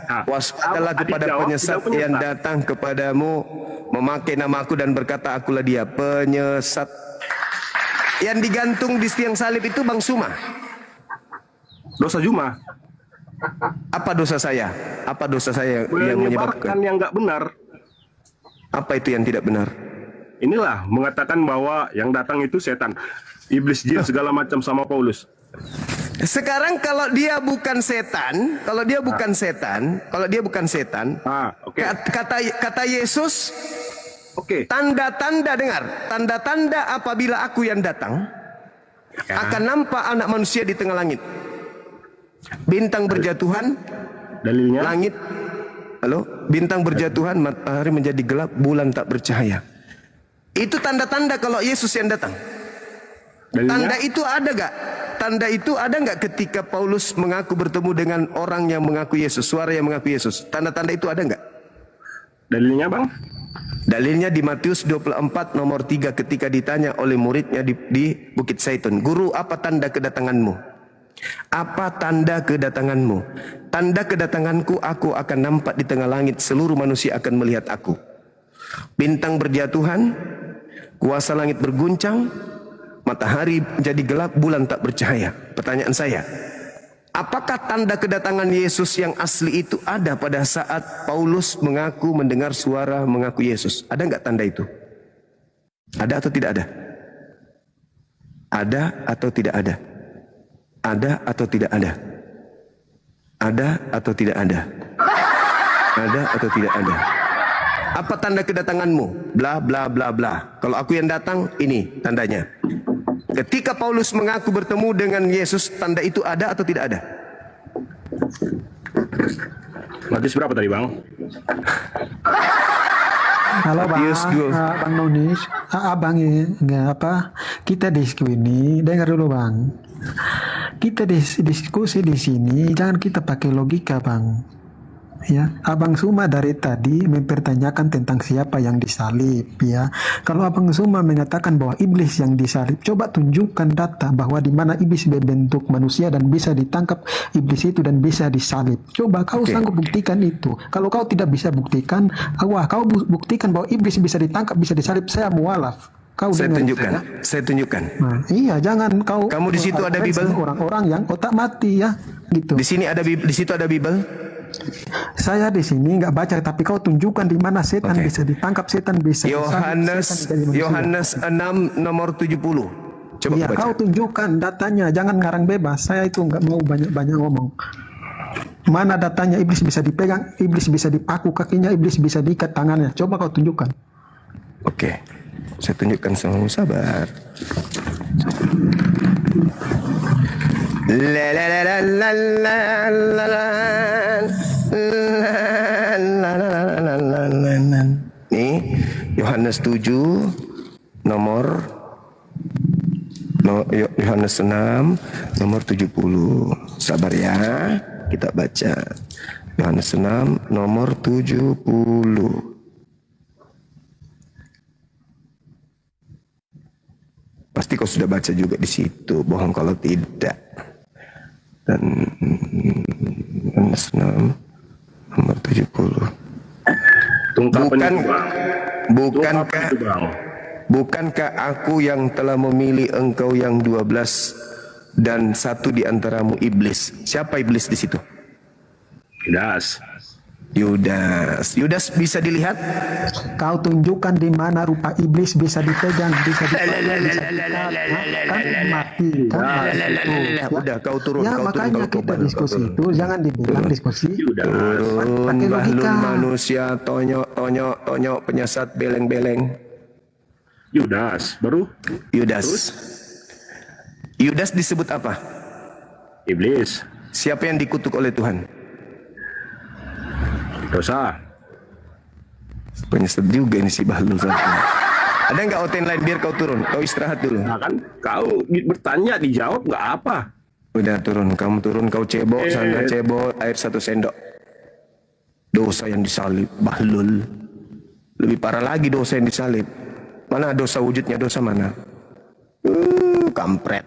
Nah, Waspadalah adik kepada jawab, penyesat tidak penyesat. yang datang kepadamu memakai namaku dan berkata akulah dia. Penyesat. Yang digantung di tiang salib itu Bang Suma. Dosa Juma. Apa dosa saya? Apa dosa saya yang menyebabkan? Menyebarkan yang nggak benar. Apa itu yang tidak benar? Inilah mengatakan bahwa yang datang itu setan, iblis, jin, segala macam sama Paulus. Sekarang kalau dia bukan setan, Oke. kata Yesus, Oke. tanda-tanda, dengar, tanda-tanda apabila aku yang datang, Ya. akan nampak anak manusia di tengah langit. Bintang berjatuhan, Dalilnya. langit Halo? Bintang berjatuhan, matahari menjadi gelap, bulan tak bercahaya. Itu tanda-tanda kalau Yesus yang datang. Dalilnya? Tanda itu ada gak? Tanda itu ada gak ketika Paulus mengaku bertemu dengan orang yang mengaku Yesus, suara yang mengaku Yesus? Tanda-tanda itu ada gak? Dalilnya bang? Dalilnya di Matius 24 nomor 3 ketika ditanya oleh muridnya di Bukit Zaitun. Guru, apa tanda kedatanganmu? Apa tanda kedatanganmu? Tanda kedatanganku, aku akan nampak di tengah langit, seluruh manusia akan melihat aku. Bintang berjatuhan, kuasa langit berguncang, matahari menjadi gelap, bulan tak bercahaya. Pertanyaan saya, apakah tanda kedatangan Yesus yang asli itu ada pada saat Paulus mengaku mendengar suara mengaku Yesus? Ada nggak tanda itu? Ada atau tidak ada? Ada atau tidak ada? Ada atau tidak ada? Ada atau tidak ada? Ada atau tidak ada? Apa tanda kedatanganmu? Bla bla bla bla. Kalau aku yang datang, ini tandanya. Ketika Paulus mengaku bertemu dengan Yesus, tanda itu ada atau tidak ada? Matius berapa tadi bang? Halo bang, Matius 2. bang Nonis, abang kita diskusi ini, dengar dulu bang. Kita diskusi di sini, jangan kita pakai logika bang. Ya, Abang Suma dari tadi mempertanyakan tentang siapa yang disalib, ya. Kalau Abang Suma mengatakan bahwa iblis yang disalib, coba tunjukkan data bahwa di mana iblis berbentuk manusia dan bisa ditangkap iblis itu dan bisa disalib. Coba kau sanggup buktikan itu. Kalau kau tidak bisa buktikan, kau buktikan bahwa iblis bisa ditangkap, bisa disalib, saya mualaf. Kau Saya dengar, tunjukkan, ya? saya tunjukkan. Nah, iya, jangan kau. Kamu di situ ada Bible? Orang-orang yang otak mati, ya, gitu. Di sini ada di situ ada Bible. Saya di sini nggak baca, tapi kau tunjukkan di mana setan Oke. bisa ditangkap, setan bisa disalib, Yohanes 6 nomor 70. Coba Iya, baca. kau tunjukkan datanya, jangan ngarang bebas. Saya itu nggak mau banyak-banyak ngomong. Mana datanya? Iblis bisa dipegang, iblis bisa dipaku kakinya, iblis bisa diikat tangannya. Coba kau tunjukkan. Oke, saya tunjukkan sama sabar. La la la la la la la la la. Nih, Yohanes 7 nomor Yohanes 6 nomor 70. Sabar ya, kita baca. Yohanes 6 nomor 70. Pasti kau sudah baca juga di situ, bohong kalau tidak. Dan Yohanes 6 nomor 70. Bukankah aku yang telah memilih engkau yang 12 dan satu di antaramu iblis? Siapa iblis di situ? Yudas bisa dilihat? Kau tunjukkan di mana rupa iblis bisa dipegang, bisa mati. Udah kau turun, Ya, kau makanya turun, kita diskusi itu, jangan dibilang diskusi. Turun, Pakai bahlul logika. manusia, tonyok, penyesat, beleng-beleng. Yudas baru Yudas. Yudas disebut apa? iblis. Siapa yang dikutuk oleh Tuhan? Dosa. Penyesat juga ini si Bahlul. Ada nggak outline lain biar kau turun? Kau istirahat dulu. Nah kan kau bertanya dijawab nggak apa? Udah turun, kamu turun, kau cebok sana, cebok air 1 sendok. Dosa yang disalib, Bahlul. Lebih parah lagi dosa yang disalib. Mana dosa wujudnya, dosa mana? Kampret.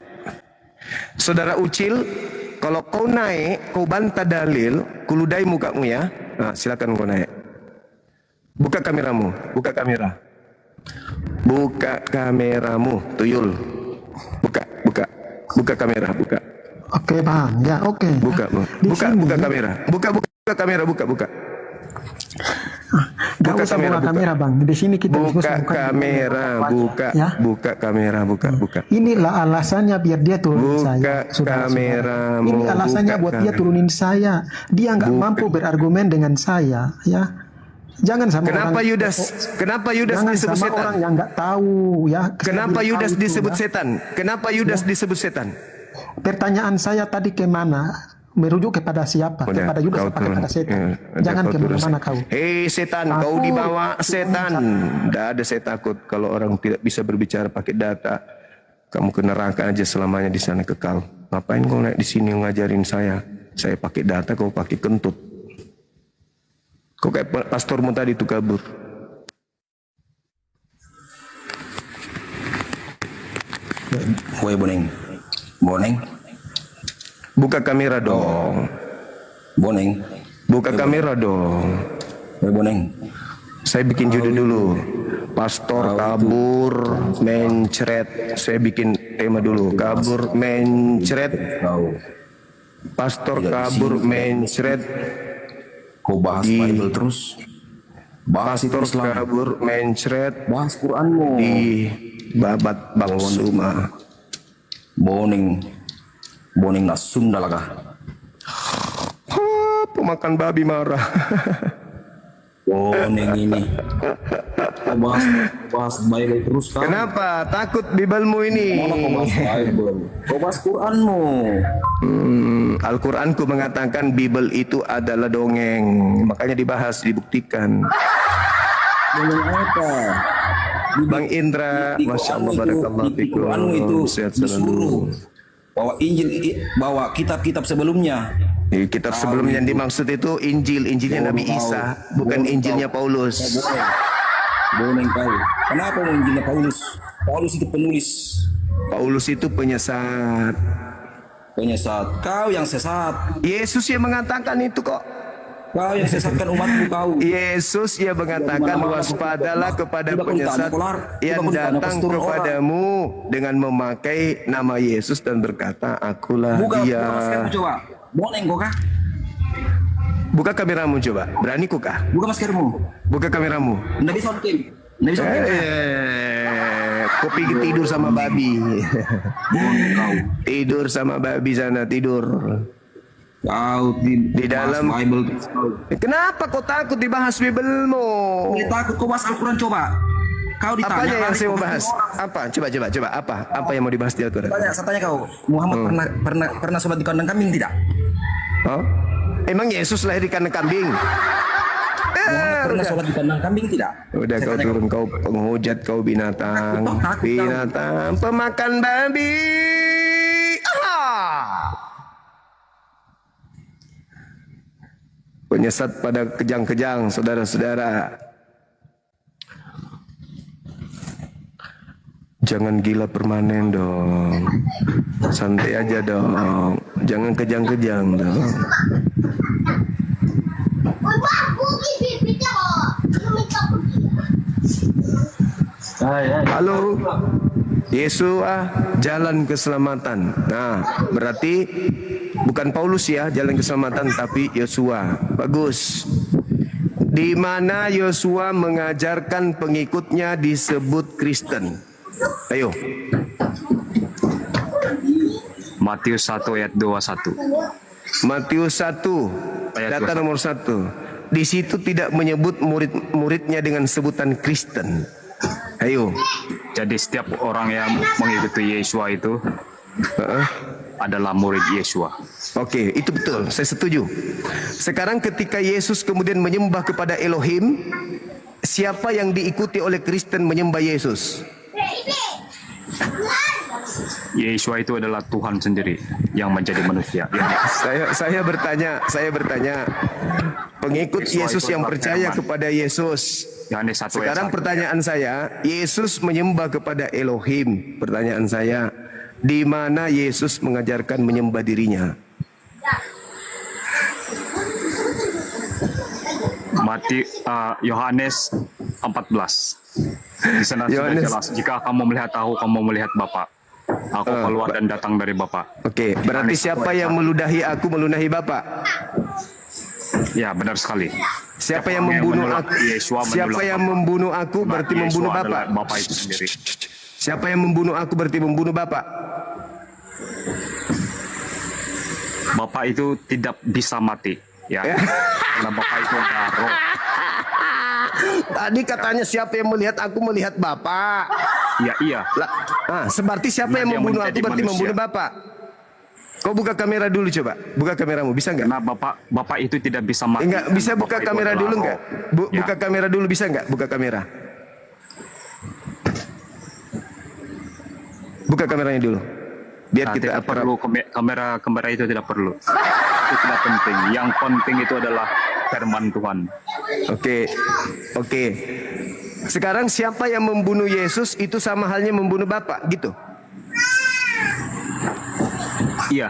Saudara Ucil, kalau kau naik, kau bantah dalil, kuludai mukamu ya. Nah, silakan kau naik. Buka kameramu, buka kamera. Buka kameramu, tuyul. Buka kamera, buka. Oke bang, ya oke. Buka kamera. Buka. Gak usah buka kamera bang. Di sini kita diskusi Buka kamera, buka kamera. Inilah alasannya biar dia turunin Buka saya. Saudara-saudara. kameramu, Ini alasannya buka buat dia kamera. turunin saya. Dia nggak mampu berargumen dengan saya, ya. Jangan sama Kenapa orang. Yudas Jangan disebut sama setan? orang yang nggak tahu, ya. Kenapa Saya Yudas tahu itu, disebut ya. setan? Kenapa Yudas disebut setan? Pertanyaan saya tadi kemana? merujuk kepada siapa? Udah, Kepada Yudas kau apa turun. kepada setan? Ya, udah, Jangan kau turun. kemana-mana kau. Hei setan, kau Aku- dibawa setan. Tidak ada saya takut kalau orang tidak bisa berbicara pakai data. Kamu ke neraka aja selamanya di sana kekal. Ngapain kau naik di sini ngajarin saya? Saya pakai data, kau pakai kentut. Kau kayak pastormu tadi tuh kabur. Woi Boneng, Boneng, Buka kamera dong. Boneng, Buka kamera dong. woi Boneng. Saya bikin judul dulu. Pastor kabur mencret. Saya bikin tema dulu. Kabur mencret. Kau, Pastor kabur mencret. kau bahas Di- Bible terus, bahas itu Pastor Islam, kabur mencret bahas Quranmu. di babat Bang Suma. Boneng, Boneng nak Sunda lah kah? Pemakan babi marah. Boneng ini, kau bahas Bible terus kan? Kenapa? Takut Bibelmu ini. Mana kau bahas Bible? Kau bahas Quranmu. Al-Quranku mengatakan Bible itu adalah dongeng. Makanya dibahas, dibuktikan. Boneng apa? Bang Indra, Di Masya Allah, Quranmu barakallah di Quranmu itu fikum. Sehat disuruh selalu. bawa Injil, bawa kitab-kitab sebelumnya. Di kitab sebelumnya yang dimaksud itu Injilnya Nabi Isa, bukan Injilnya Paulus. Boneng kau. Kenapa mau Injilnya Paulus? Paulus itu penulis. Paulus itu penyesat. Penyesat. Kau yang sesat. Yesus yang mengatakan itu kok. Kau yang sesatkan umatmu kau. Yesus yang mengatakan waspadalah kepada penyesat yang datang kepadamu dengan memakai nama Yesus dan berkata, akulah Buka dia. maskermu coba. Boneng kau kah? Buka kameramu coba. Berani ku kah? Buka maskermu. Buka kameramu. Nggak bisa on-cam. Nggak bisa on-cam. Kopi tidur sama babi. Boneng kau. Tidur sama babi sana tidur. Kau Di dalam- bahas Bible. Kenapa kau takut dibahas Bibelmu? Ini takut kau bahas Al-Quran coba. Kau ditanya. Apanya yang saya mau kau bahas? Apa? Coba. Apa yang mau dibahas di Al-Quran? Saya tanya kau, Muhammad pernah sholat di kandang kambing tidak? Oh? Emang Yesus lahir di kandang kambing? Muhammad pernah Udah. sholat di kandang kambing tidak? Udah Saya kau tanya turun, kau penghujat, kau binatang. Takut. Binatang pemakan babi. Ah! Penyesat pada kejang-kejang, saudara-saudara. Jangan gila permanen dong. Santai aja dong. Jangan kejang-kejang dong. Halo. Yesus jalan keselamatan. Nah, berarti bukan Paulus ya jalan keselamatan, tapi Yosua. Bagus. Di mana Yosua mengajarkan pengikutnya disebut Kristen? Ayo. Matius 1 ayat 21. Matius 1 Ayat data 21. nomor 1. Di situ tidak menyebut murid-muridnya dengan sebutan Kristen. Ayo. Jadi setiap orang yang mengikuti Yesua itu Heeh. adalah murid Yesua. Oke, itu betul. Saya setuju. Sekarang ketika Yesus kemudian menyembah kepada Elohim, siapa yang diikuti oleh Kristen menyembah Yesus? Yesua itu adalah Tuhan sendiri yang menjadi manusia. Saya bertanya. Pengikut Yesus yang percaya kepada Yesus. Yohanes 1 ayat Sekarang 1. pertanyaan saya, Yesus menyembah kepada Elohim. Pertanyaan saya, di mana Yesus mengajarkan menyembah dirinya? Yohanes 14. Di sana sudah Yohanes- jelas, jika kamu melihat aku, kamu melihat Bapa. Aku keluar dan datang dari Bapa. Oke, berarti siapa yang meludahi aku meludahi Bapa? Ya, benar sekali. Siapa Siapa yang yang membunuh menolak aku? Yesua Siapa menolak yang Bapa. membunuh aku berarti Yesua membunuh adalah Bapa. Bapa itu sendiri. Siapa yang membunuh aku berarti membunuh Bapa. Bapa itu tidak bisa mati, ya. Karena Bapa itu adalah roh. Tadi katanya siapa yang melihat aku melihat Bapa. Ya, iya. Lah, berarti siapa Nah, yang dia membunuh aku menjadi berarti manusia. membunuh Bapa. Kau buka kamera dulu coba. Buka kameramu, bisa nggak? Karena bapak itu tidak bisa mati. Enggak, bisa Karena buka Bapak itu kamera adalah dulu roh. nggak? Ya. Buka kamera dulu, bisa nggak? Buka kamera. Buka kameranya dulu. Biar Nah, kita tidak akrab. perlu kamera itu tidak perlu. Itu tidak penting. Yang penting itu adalah firman Tuhan. Oke. Oke. Sekarang siapa yang membunuh Yesus itu sama halnya membunuh Bapak, gitu. Iya.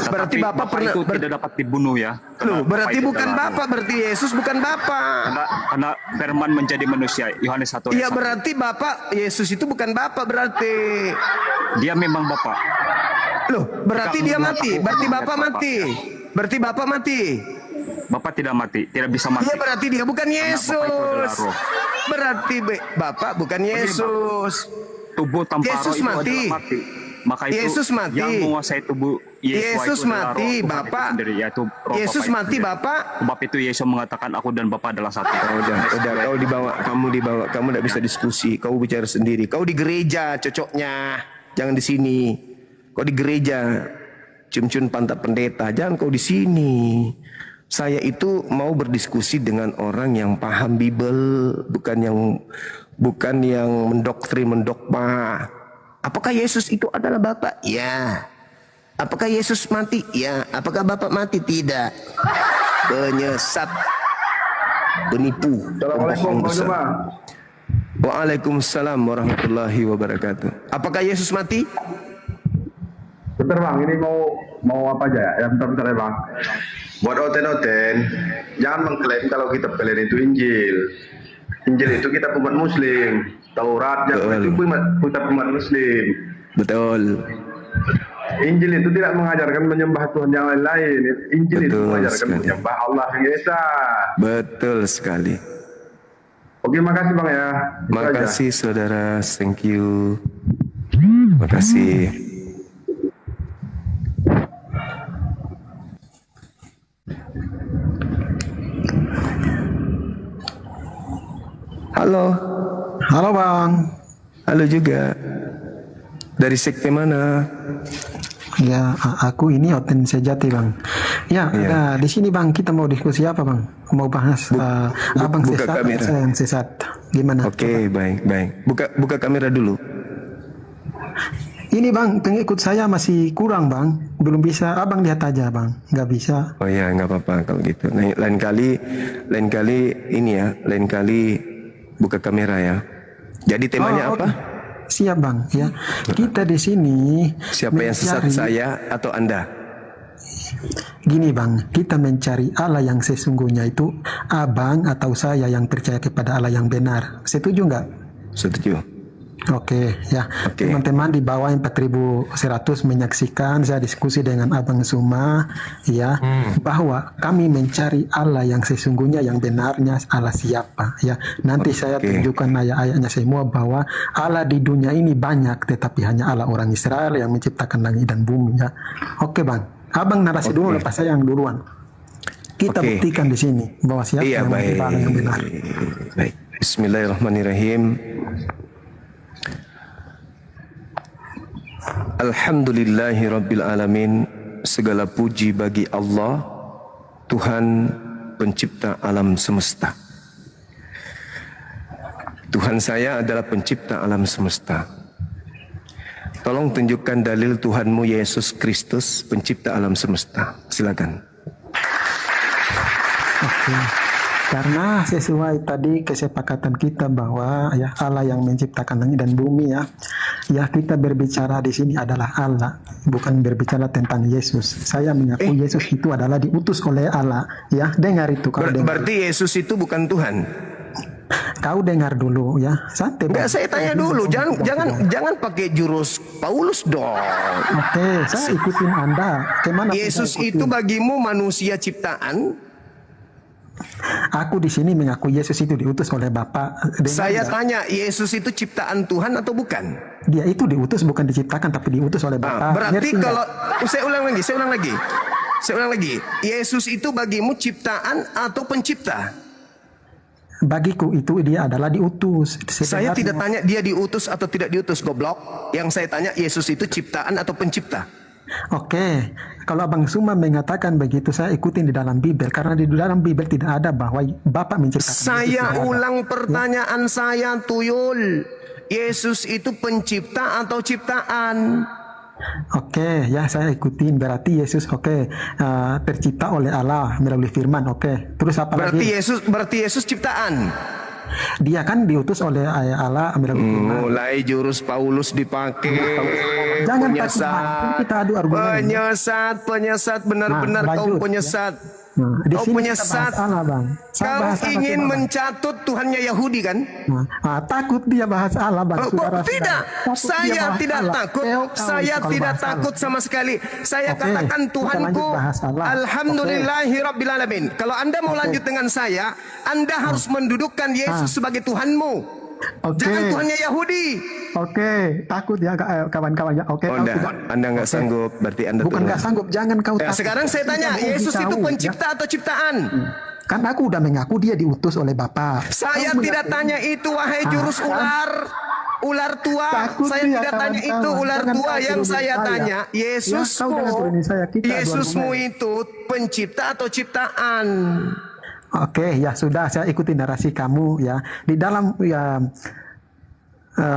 Berarti Tetapi Bapak pernah itu tidak dapat dibunuh ya. Loh, Karena berarti Bapak itu bukan adalah Bapak, roh. berarti Yesus bukan Bapak. Karena firman menjadi manusia. Yohanes 1 ayat Iya, 1. berarti Bapak Yesus itu bukan Bapak berarti. Dia memang Bapak. Loh, berarti Jika dia kamu mati. mengatakan Berarti melihat Bapak Bapak. mati. Berarti Bapak mati. Bapak tidak mati, tidak bisa mati. Iya, berarti dia bukan Bapak itu Yesus. adalah roh. Berarti Bapak bukan Yesus. Tubuh tanpa Yesus roh itu mati. adalah mati. Maka itu Yesus mati. yang menguasai tubuh Yesua Yesus itu adalah mati, roh Tuhan itu Bapak. sendiri, yaitu roh Yesus Bapa itu mati, sendiri. Bapak. Sebab itu Yesus mengatakan aku dan Bapa adalah satu. Udah, kau dibawa, kamu tidak bisa diskusi. Kau bicara sendiri. Kau di gereja cocoknya, jangan di sini. Kau di gereja, cium-cium pantat pendeta, jangan kau di sini. Saya itu mau berdiskusi dengan orang yang paham Bible, bukan yang mendoktrina. Apakah Yesus itu adalah Bapak? Ya. Apakah Yesus mati? Ya. Apakah Bapak mati? Tidak. Penyesat, penipu, Assalamualaikum, pembohong Bang besar. Juma. Waalaikumsalam warahmatullahi wabarakatuh. Apakah Yesus mati? Bentar Bang, ini mau apa aja ya? Ya bentar ya Bang. Buat oten-oten, jangan mengklaim kalau kita kalian itu Injil. Injil itu kita umat Muslim. Taurat Betul. itu kita umat Muslim. Betul. Injil itu tidak mengajarkan menyembah Tuhan yang lain. Injil itu Betul mengajarkan sekali. menyembah Allah yang Esa. Betul sekali. Oke, makasih Bang ya. Itu aja. Makasih saudara, thank you. Makasih. Halo. Halo Bang. Halo juga. Dari sekte mana? Ya, aku ini Oten Sejati Bang. Ya, Iya. nah, di sini Bang kita mau diskusi apa Bang? Mau bahas abang buka sesat, kamera. saya yang sesat. Gimana? Oke, baik. Buka kamera dulu. Ini Bang, pengikut saya masih kurang Bang. Belum bisa, abang lihat aja Bang. Nggak bisa. Oh ya, nggak apa-apa kalau gitu. Nah, lain kali ini ya, lain kali buka kamera ya. Jadi temanya Oh, apa? Siap Bang. Ya, kita di sini. Siapa yang sesat, mencari- saya atau Anda? Gini Bang, kita mencari Allah yang sesungguhnya itu abang atau saya yang percaya kepada Allah yang benar. Setuju nggak? Setuju. Oke, ya. Oke. Teman-teman di bawah yang 4100 menyaksikan saya diskusi dengan Abang Suma ya bahwa kami mencari Allah yang sesungguhnya yang benarnya Allah siapa ya. Nanti saya Oke. tunjukkan ayat-ayatnya semua bahwa Allah di dunia ini banyak tetapi hanya Allah orang Israel yang menciptakan langit dan bumi ya. Oke, Bang. Abang narasi dulu Oke. lepas saya yang duluan. Kita Oke. buktikan di sini bahwa siapa Iya, yang baik. menyembah Allah yang benar. Baik. Bismillahirrahmanirrahim. Alhamdulillahirabbil alamin. Segala puji bagi Allah, Tuhan pencipta alam semesta. Tuhan saya adalah pencipta alam semesta. Tolong tunjukkan dalil Tuhanmu Yesus Kristus pencipta alam semesta. Silakan. Oke. Karena sesuai tadi kesepakatan kita bahwa ya Allah yang menciptakan langit dan bumi ya. Ya kita berbicara di sini adalah Allah, bukan berbicara tentang Yesus. Saya mengaku Yesus itu adalah diutus oleh Allah. Ya, dengar itu kau dengar. Berarti Yesus itu bukan Tuhan. Kau dengar dulu ya. Santai. Enggak, Bang. saya tanya dulu. Jangan pakai jurus Paulus dong. Oke, saya ikutin Anda. Kemana Yesus saya ikutin? itu bagimu manusia ciptaan. Aku di sini mengaku Yesus itu diutus oleh Bapa. Dengar Saya nggak? tanya, Yesus itu ciptaan Tuhan atau bukan? Dia itu diutus bukan diciptakan tapi diutus oleh Bapa. Berarti Ngerti nggak? kalau saya ulang lagi. Yesus itu bagimu ciptaan atau pencipta? Bagiku itu dia adalah diutus. Saya Sebenarnya- tidak tanya dia diutus atau tidak diutus, goblok. Yang saya tanya Yesus itu ciptaan atau pencipta? Oke, kalau Abang Suma mengatakan begitu, saya ikutin di dalam Bible. Karena di dalam Bible tidak ada bahwa Bapak menciptakan. Saya ulang pertanyaan saya, Tuyul. Yesus itu pencipta atau ciptaan? Oke, ya saya ikutin. Berarti Yesus tercipta oleh Allah melalui firman. Oke, terus apa lagi? Berarti Yesus ciptaan. Dia kan diutus oleh Allah melalui firman. Mulai jurus Paulus dipakai. Jangan Penyesat. kita adu argumen. Penyesat, benar-benar Nah, kau lanjut, penyesat. Di Kau sini kita penyesat. bahas Allah, Bang. Kau ingin mencatut Tuhannya Yahudi kan? Takut dia bahas Allah, Bang. Tidak, saya tidak takut. Saya tidak takut sama sekali. Saya katakan Tuhanku, Alhamdulillahi Rabbil Alamin. Kalau Anda mau lanjut dengan saya, Anda harus mendudukkan Yesus sebagai Tuhanmu. Jangan Tuhannya Yahudi. Oke, takut ya kawan-kawannya. Oke, Anda nggak sanggup, berarti Anda bukan nggak sanggup. Jangan kau. Sekarang saya tanya, Yesus itu pencipta atau ciptaan? Kan aku udah mengaku dia diutus oleh Bapa. Saya tidak tanya itu, wahai jurus ular tua. Saya tidak tanya itu, ular tua. Yang saya tanya, Yesusmu itu pencipta atau ciptaan? Oke, ya sudah, saya ikuti narasi kamu ya. Di dalam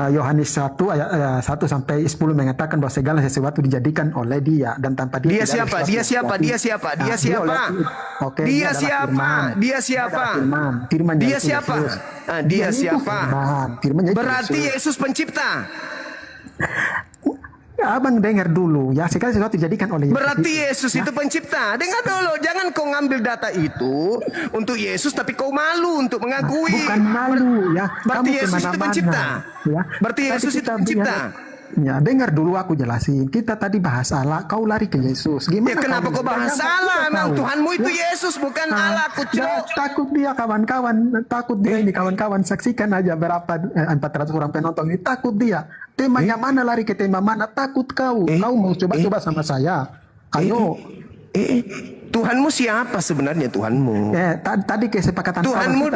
Yohanes 1 ayat 1 sampai 10 mengatakan bahwa segala sesuatu dijadikan oleh Dia dan tanpa Dia. Dia siapa? Dia siapa? Dia siapa? Dia siapa? Oke, dia siapa? Dia siapa? Firman. Dia siapa? Dia siapa? Berarti Yesus pencipta. Abang dengar dulu ya, segala sesuatu dijadikan oleh Yesus. Berarti Yesus itu pencipta. Dengar dulu, jangan kau ngambil data itu untuk Yesus tapi kau malu untuk mengakui. Bukan malu ya. Berarti Yesus itu pencipta. Ya. Berarti Yesus itu pencipta. Ya, dengar dulu aku jelasin. Kita tadi bahas Allah, kau lari ke Yesus. Gimana? Ya kenapa kau bahas Allah? Memang Tuhanmu itu Yesus, bukan Allah. Takut dia kawan-kawan, takut dia ini kawan-kawan. Saksikan aja berapa 400 orang penonton ini. Takut dia. Temanya mana, lari ke tema mana? Takut kau. Kau mau coba-coba sama saya. Ayo. Tuhanmu siapa sebenarnya Tuhanmu? Tadi kesepakatan Tuhanmu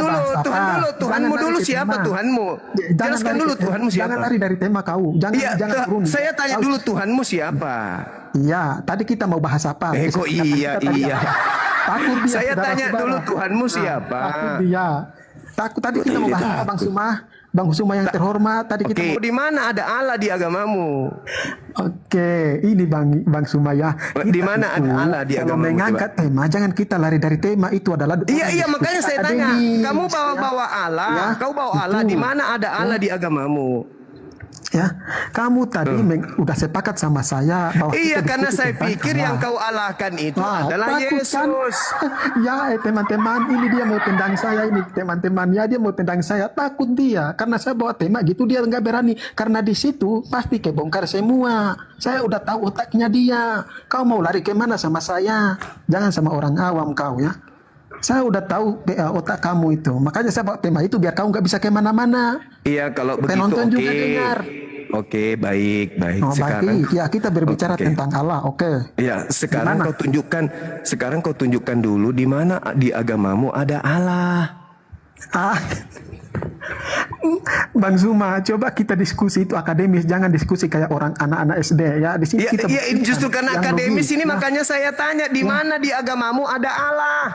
dulu siapa Tuhanmu? Jelaskan dulu Tuhanmu siapa. Jangan lari dari tema kau. Jangan turun. Saya tanya dulu Tuhanmu siapa? Iya, tadi kita mau bahas apa? Kok iya. Takut dia. Saya tanya dulu Tuhanmu siapa? Takut dia. Takut tadi kita mau bahas Bang Suma. Bang Suma yang terhormat, tadi kita di mana ada Allah di agamamu? Oke, ini Bang Suma ya. Di mana ada Allah di agamamu? Kalau mengangkat tema, jangan kita lari dari tema, itu adalah Iya, makanya saya tanya. Kamu bawa Allah, kau bawa Allah, di mana ada Allah di agamamu? Ya, kamu tadi udah sepakat sama saya bahwa karena saya pikir yang kau alahkan itu adalah Yesus. Kan? Ya, teman-teman, ini dia mau tendang saya ini, teman-teman ya, dia mau tendang saya. Takut dia karena saya bawa tema gitu, dia nggak berani karena di situ pasti kebongkar semua. Saya udah tahu otaknya dia. Kau mau lari kemana sama saya? Jangan sama orang awam kau ya. Saya udah tahu otak kamu itu. Makanya saya bawa tema itu biar kamu nggak bisa kemana-mana. Iya, kalau begitu penonton juga dengar. Oke, baik. Sekarang ya kita berbicara tentang Allah. Oke. Ya, sekarang kau tunjukkan dulu di mana di agamamu ada Allah. Bang Zuma, coba kita diskusi itu akademis, jangan diskusi kayak orang anak-anak SD ya. Di sini kita justru karena akademis ini makanya saya tanya di mana di agamamu ada Allah.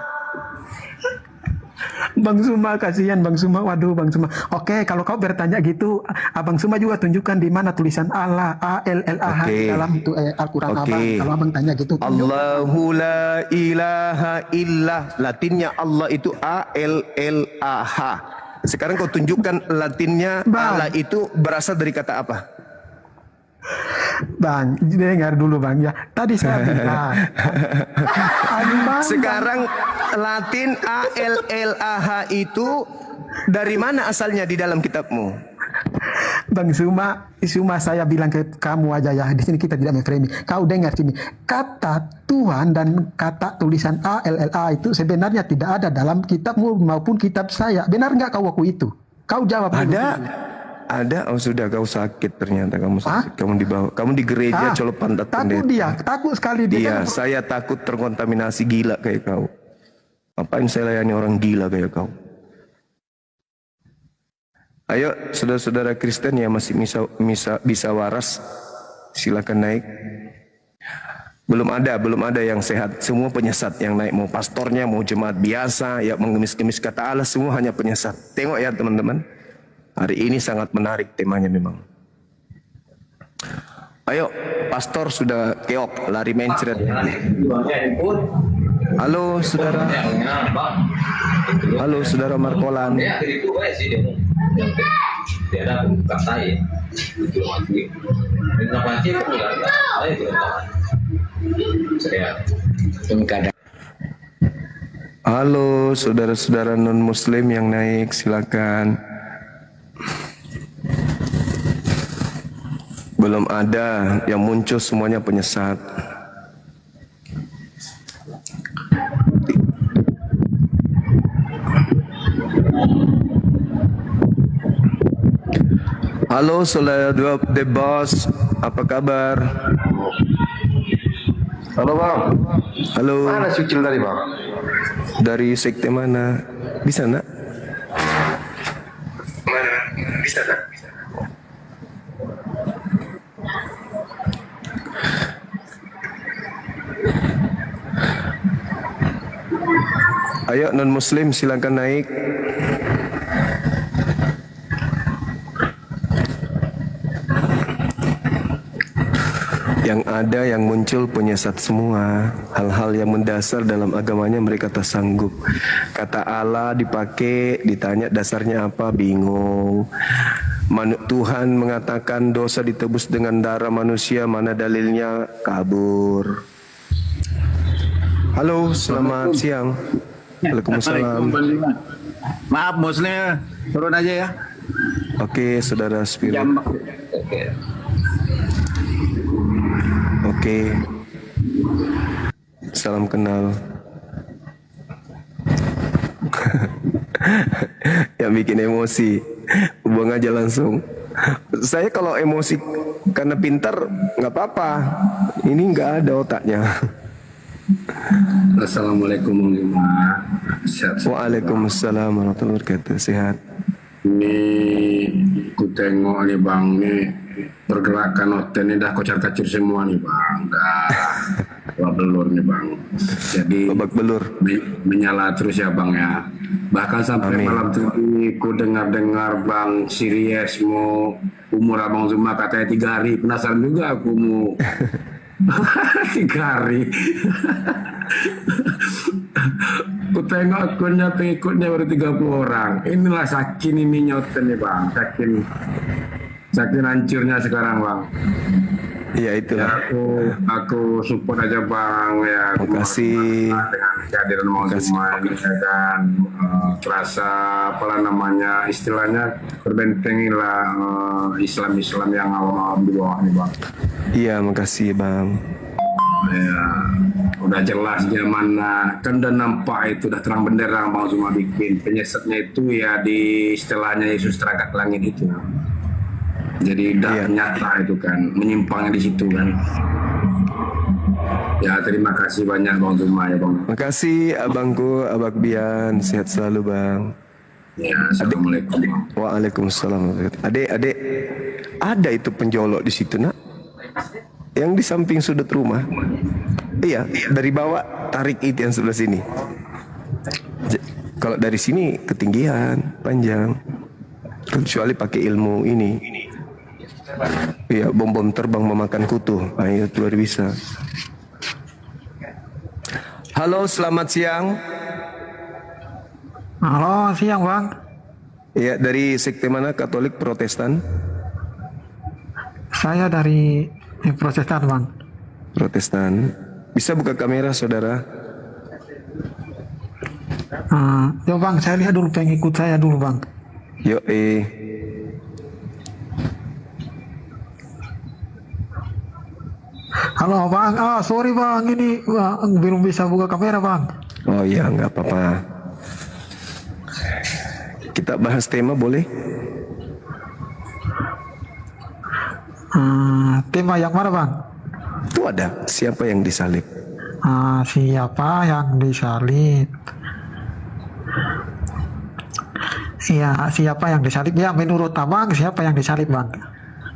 Bang Suma, kasihan Bang Suma. Waduh Bang Suma. Oke, kalau kau bertanya gitu, Abang Suma juga tunjukkan di mana tulisan Allah, A-L-L-A-H di dalam itu Al-Quran Abang. Kalau Abang tanya gitu, Allahu la ilaha illah. Latinnya Allah itu A-L-L-A-H. Sekarang kau tunjukkan Latinnya Allah itu berasal dari kata apa? Bang, dengar dulu Bang ya. Tadi saya bilang. Sekarang Latin A-L-L-A-H itu dari mana asalnya di dalam kitabmu? Bang Suma saya bilang ke kamu aja ya. Di sini kita tidak memframing. Kau dengar sini. Kata Tuhan dan kata tulisan A-L-L-A itu sebenarnya tidak ada dalam kitabmu maupun kitab saya. Benar nggak kau aku itu? Kau jawab. Ada, sudah kau sakit ternyata kamu sakit. Kamu dibawa, kamu di gereja Colok Pantat Pendeta. Takut sekali dia. Iya, saya takut terkontaminasi gila kayak kau. Ngapain saya layani orang gila kayak kau? Ayo, saudara-saudara Kristen yang masih bisa waras, silakan naik. belum ada yang sehat. Semua penyesat yang naik, mau pastornya, mau jemaat biasa, ya mengemis-kemis kata Allah, semua hanya penyesat. Tengok ya teman-teman, hari ini sangat menarik temanya memang. Ayo, pastor sudah keok, lari mencret. Halo saudara. Halo saudara Markolan. Halo saudara-saudara non muslim yang naik, silakan. Belum ada, yang muncul semuanya penyesat. Halo saudara The Boss, apa kabar? Halo bang. Halo. Mana si Ucil tadi bang? Dari sekte mana? Bisa nak? Mana? Bisa nak? Ayo non muslim silakan naik. Yang ada yang muncul penyesat semua. Hal-hal yang mendasar dalam agamanya mereka tak sanggup. Kata Allah dipakai, ditanya dasarnya apa, bingung. Tuhan mengatakan dosa ditebus dengan darah manusia, mana dalilnya, kabur. Halo, selamat siang. Waalaikumsalam. Maaf muslim, turun aja ya. Oke, saudara Spiro. Oke. Salam kenal. Yang bikin emosi, buang aja langsung. Saya kalau emosi karena pintar nggak apa-apa. Ini nggak ada otaknya. Assalamualaikum warahmatullahi. Waalaikumsalam warahmatullahi wabarakatuh. Sehat. Ini ku tengok nih bang, nih pergerakan hotel ini dah kocar-kacir semua nih bang, dah babak belur nih bang. Jadi babak belur menyala terus ya bang ya. Bahkan sampai Amin. malam tadi ku dengar bang Siries mau umur abang Zuma katanya 3 hari. Penasaran juga aku mau 3 hari. Ku tengok akunnya, pengikutnya baru 30 orang. Inilah saking ini nyoten nih bang, saking hancurnya sekarang bang. Iya itu. Ya, aku support aja bang ya. Terima kasih. Dengan kehadiran Bang Zuma ini ya kan, terasa apalah namanya istilahnya berbentengilah Islam yang awam di bawah nih bang. Iya, makasih bang. Ya, udah jelas dia mana, kan udah nampak itu, udah terang benderang Bang Zuma bikin. Penyesatnya itu ya di istilahnya Yesus terangkat langit itu. Jadi udah nyata itu kan, menyimpangnya di situ kan. Ya terima kasih banyak Bang Zuma ya bang. Makasih abangku, Abang Bian, sehat selalu bang. Ya, assalamualaikum. Waalaikumsalam. Adek, ada itu penjolok di situ nak? Yang di samping sudut rumah. Iya, dari bawah tarik itu yang sebelah sini. Kalau dari sini ketinggian, panjang. Kecuali pakai ilmu ini. Iya, bom-bom terbang memakan kutu. Ayo, luar biasa. Halo, selamat siang. Halo, siang bang. Iya, dari sekte mana? Katolik, Protestan? Saya dari Protestan bang. Protestan. Bisa buka kamera saudara? Yo bang, saya lihat dulu pengikut saya dulu bang. Yo Halo bang, sorry bang, ini belum bisa buka kamera bang. Oh iya, nggak apa-apa. Kita bahas tema boleh? Tema yang mana bang? Itu ada, siapa yang disalib? Siapa yang disalib? Iya, siapa yang disalib? Ya menurut abang siapa yang disalib bang?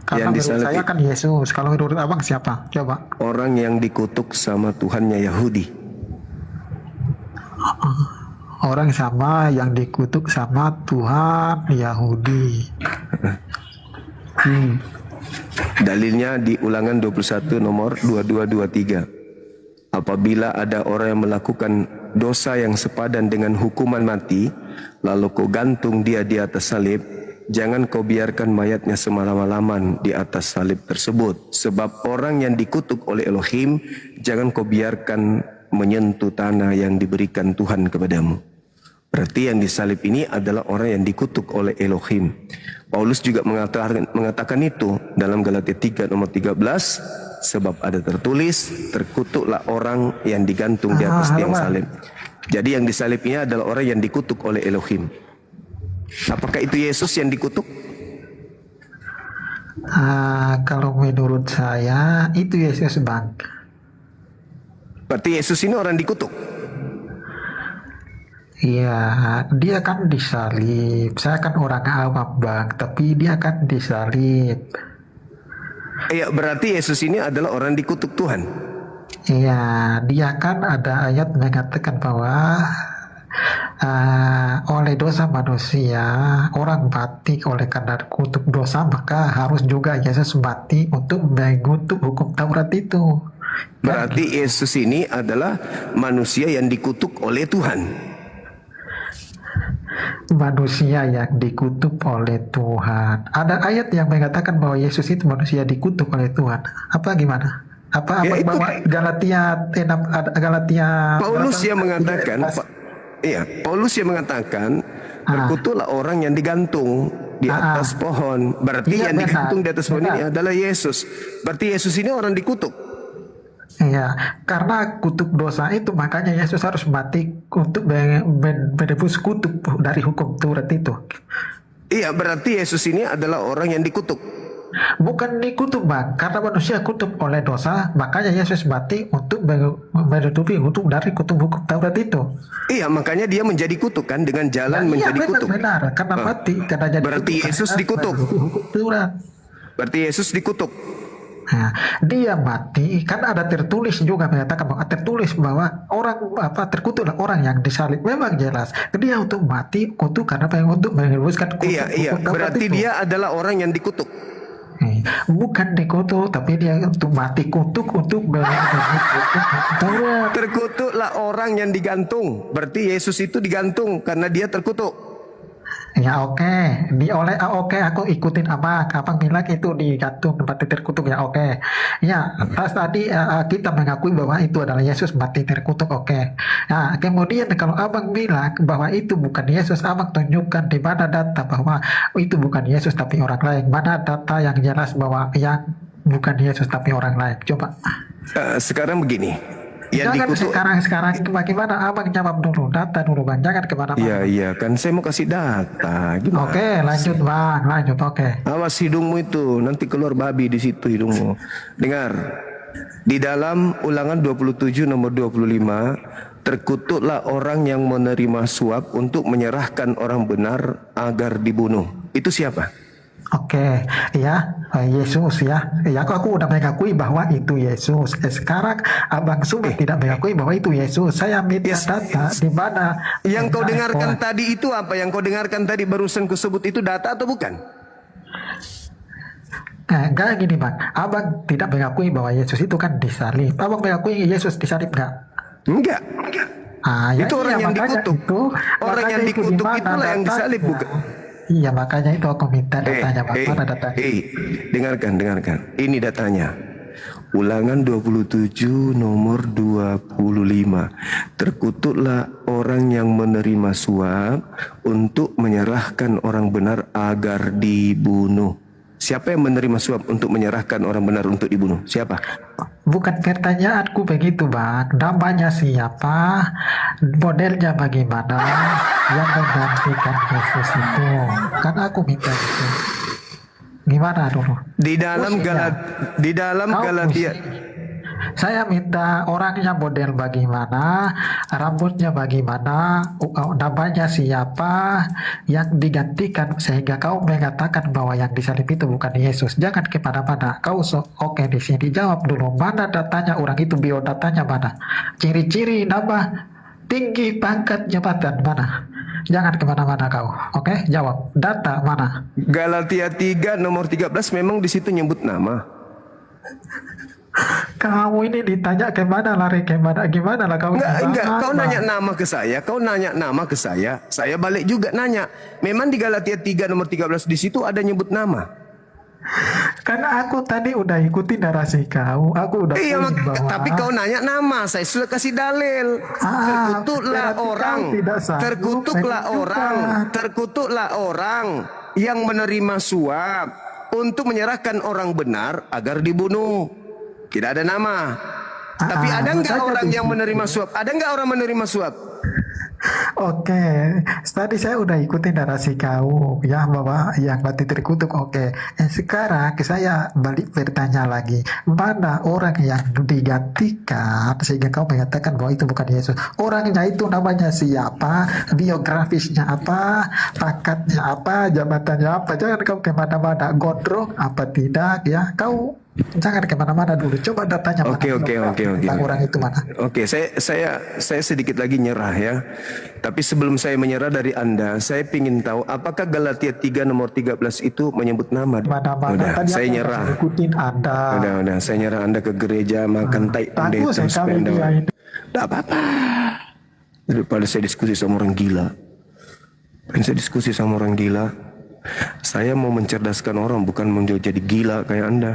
Karena Yang menurut disalib saya kan Yesus. Kalau menurut abang siapa? Coba. orang yang dikutuk sama Tuhannya Yahudi. Orang sama yang dikutuk sama Tuhan Yahudi. Dalilnya di Ulangan 21 nomor 2223. Apabila ada orang yang melakukan dosa yang sepadan dengan hukuman mati, lalu kau gantung dia di atas salib, jangan kau biarkan mayatnya semalam-malaman di atas salib tersebut. Sebab orang yang dikutuk oleh Elohim, jangan kau biarkan menyentuh tanah yang diberikan Tuhan kepadamu. Berarti yang disalib ini adalah orang yang dikutuk oleh Elohim. Paulus juga mengatakan itu dalam Galatia 3 nomor 13, sebab ada tertulis, terkutuklah orang yang digantung di atas tiang salib. Jadi yang disalib ini adalah orang yang dikutuk oleh Elohim. Apakah itu Yesus yang dikutuk? Kalau menurut saya itu Yesus, Bang. Berarti Yesus ini orang dikutuk. Iya, dia kan disalib. Saya kan orang awam, Bang, tapi dia kan disalib. Iya, berarti Yesus ini adalah orang dikutuk Tuhan. Iya, dia kan ada ayat mengatakan bahwa oleh dosa manusia orang mati oleh karena kutuk dosa, maka harus juga Yesus mati untuk mengutuk hukum Taurat itu. Berarti Yesus ini adalah manusia yang dikutuk oleh Tuhan. Manusia yang dikutuk oleh Tuhan. Ada ayat yang mengatakan bahwa Yesus itu manusia dikutuk oleh Tuhan. Apa gimana? Apa Ya, itu bahwa Galatia Paulus yang mengatakan, Paulus yang mengatakan terkutuklah orang yang digantung di atas pohon. Berarti Iya, yang digantung di benar, atas pohon ini benar. adalah Yesus. Berarti Yesus ini orang dikutuk. Iya, karena kutuk dosa itu makanya Yesus harus mati untuk menebus kutuk dari hukum Taurat itu. Iya, berarti Yesus ini adalah orang yang dikutuk. Bukan dikutuk, Bang, karena manusia kutuk oleh dosa, makanya Yesus mati untuk menutupi hukum dari kutuk hukum Taurat itu. Iya, makanya dia menjadi kutuk kan, dengan jalan menjadi kutuk. Benar, karena mati, karena jadi Berarti kutuk, Yesus karena dikutuk. hukum Taurat. Berarti Yesus dikutuk. Nah, dia mati kan ada tertulis juga mengatakan bahwa tertulis bahwa orang terkutuklah orang yang disalib. Memang jelas dia untuk mati kutuk karena pengen untuk menebuskan kutuk. Iya, berarti dia adalah orang yang dikutuk. Bukan dikutuk, tapi dia untuk mati kutuk untuk Terkutuklah orang yang digantung. Berarti Yesus itu digantung karena dia terkutuk. Ya oke, aku ikutin abang bilang itu digantung mati terkutuk, ya oke. Ya pas tadi kita mengakui bahwa itu adalah Yesus mati terkutuk, oke. Nah kemudian kalau abang bilang bahwa itu bukan Yesus, abang tunjukkan di mana data bahwa itu bukan Yesus tapi orang lain. Mana data yang jelas bahwa yang bukan Yesus tapi orang lain? Coba. Sekarang begini. Yang Jangan dikutuk. sekarang bagaimana abang jawab dulu, data dulu, Bang, jangan kemana-mana. Iya, kan saya mau kasih data. Gimana? Oke, lanjut, Bang, lanjut, oke. Awas hidungmu itu, nanti keluar babi di situ hidungmu. Dengar. Di dalam Ulangan 27 nomor 25, terkutuklah orang yang menerima suap untuk menyerahkan orang benar agar dibunuh. Itu siapa? Oke, ya, Yesus ya. Ya, aku udah mengakui bahwa itu Yesus. Sekarang Abang Suma tidak mengakui bahwa itu Yesus. Saya minta data di mana. Yang kau dengarkan tadi itu apa? Yang kau dengarkan tadi barusan kusebut itu data atau bukan? Enggak gini, Bang. Abang tidak mengakui bahwa Yesus itu kan disalib. Abang mengakui Yesus disalib enggak? Enggak. Ya itu orang yang makanya dikutuk. Orang yang itu di dikutuk mana itulah yang datanya? disalib, bukan? Iya, makanya itu aku minta datanya, Bang. Mana datanya? Dengarkan. Ini datanya. Ulangan 27 nomor 25. Terkutuklah orang yang menerima suap untuk menyerahkan orang benar agar dibunuh. Siapa yang menerima suap untuk menyerahkan orang benar untuk dibunuh? Siapa? Bukan pertanyaanku begitu, Bang. Namanya siapa? Modelnya bagaimana? Yang menggantikan Yesus itu. Kan aku minta itu. Gimana dulu? Di dalam Galatia. Saya minta orangnya model bagaimana, rambutnya bagaimana, namanya siapa yang digantikan sehingga kau mengatakan bahwa yang disalib itu bukan Yesus. Jangan kemana-mana. Kau oke di sini jawab dulu mana datanya orang itu, biodatanya mana, ciri-ciri nama, tinggi, pangkat, jabatan mana. Jangan kemana-mana kau. Oke, jawab. Data mana? Galatia 3 nomor 13 memang di situ nyebut nama. Kamu ini ditanya kemana, lari kemana, gimana lah kau? Enggak, kau nanya nama ke saya, saya balik juga nanya. Memang di Galatia 3 nomor 13 di situ ada nyebut nama. Karena aku tadi udah ikutin narasi kau, aku udah Iya, poin bahwa tapi kau nanya nama, saya sudah kasih dalil. Terkutuklah berarti orang, kau tidak sanggup terkutuklah orang yang menerima suap untuk menyerahkan orang benar agar dibunuh. Tidak ada nama. Tapi ada nggak orang yang menerima suap? Ada nggak orang menerima suap? Oke, tadi saya udah ikutin narasi kau ya bahwa yang mati terkutuk. Oke, sekarang saya balik bertanya lagi, mana orang yang digantikan sehingga kau mengatakan bahwa itu bukan Yesus? Orangnya itu namanya siapa? Biografisnya apa? Pangkatnya apa? Jabatannya apa? Jangan kau kemana-mana. Gondrong apa tidak ya? Kau jangan kemana-mana dulu. Coba datanya mana? Oke. Orang itu mana? Oke, saya sedikit lagi nyerah ya. Tapi sebelum saya menyerah dari Anda, saya ingin tahu apakah Galatia 3 nomor 13 itu menyebut nama? Mana-mana. Udah, saya nyerah. Ikutin Anda. Udah, saya nyerah. Anda ke gereja makan tai pendeta supaya Anda. Tidak apa-apa. Daripada saya diskusi sama orang gila. Saya mau mencerdaskan orang, bukan menjadi gila kayak Anda.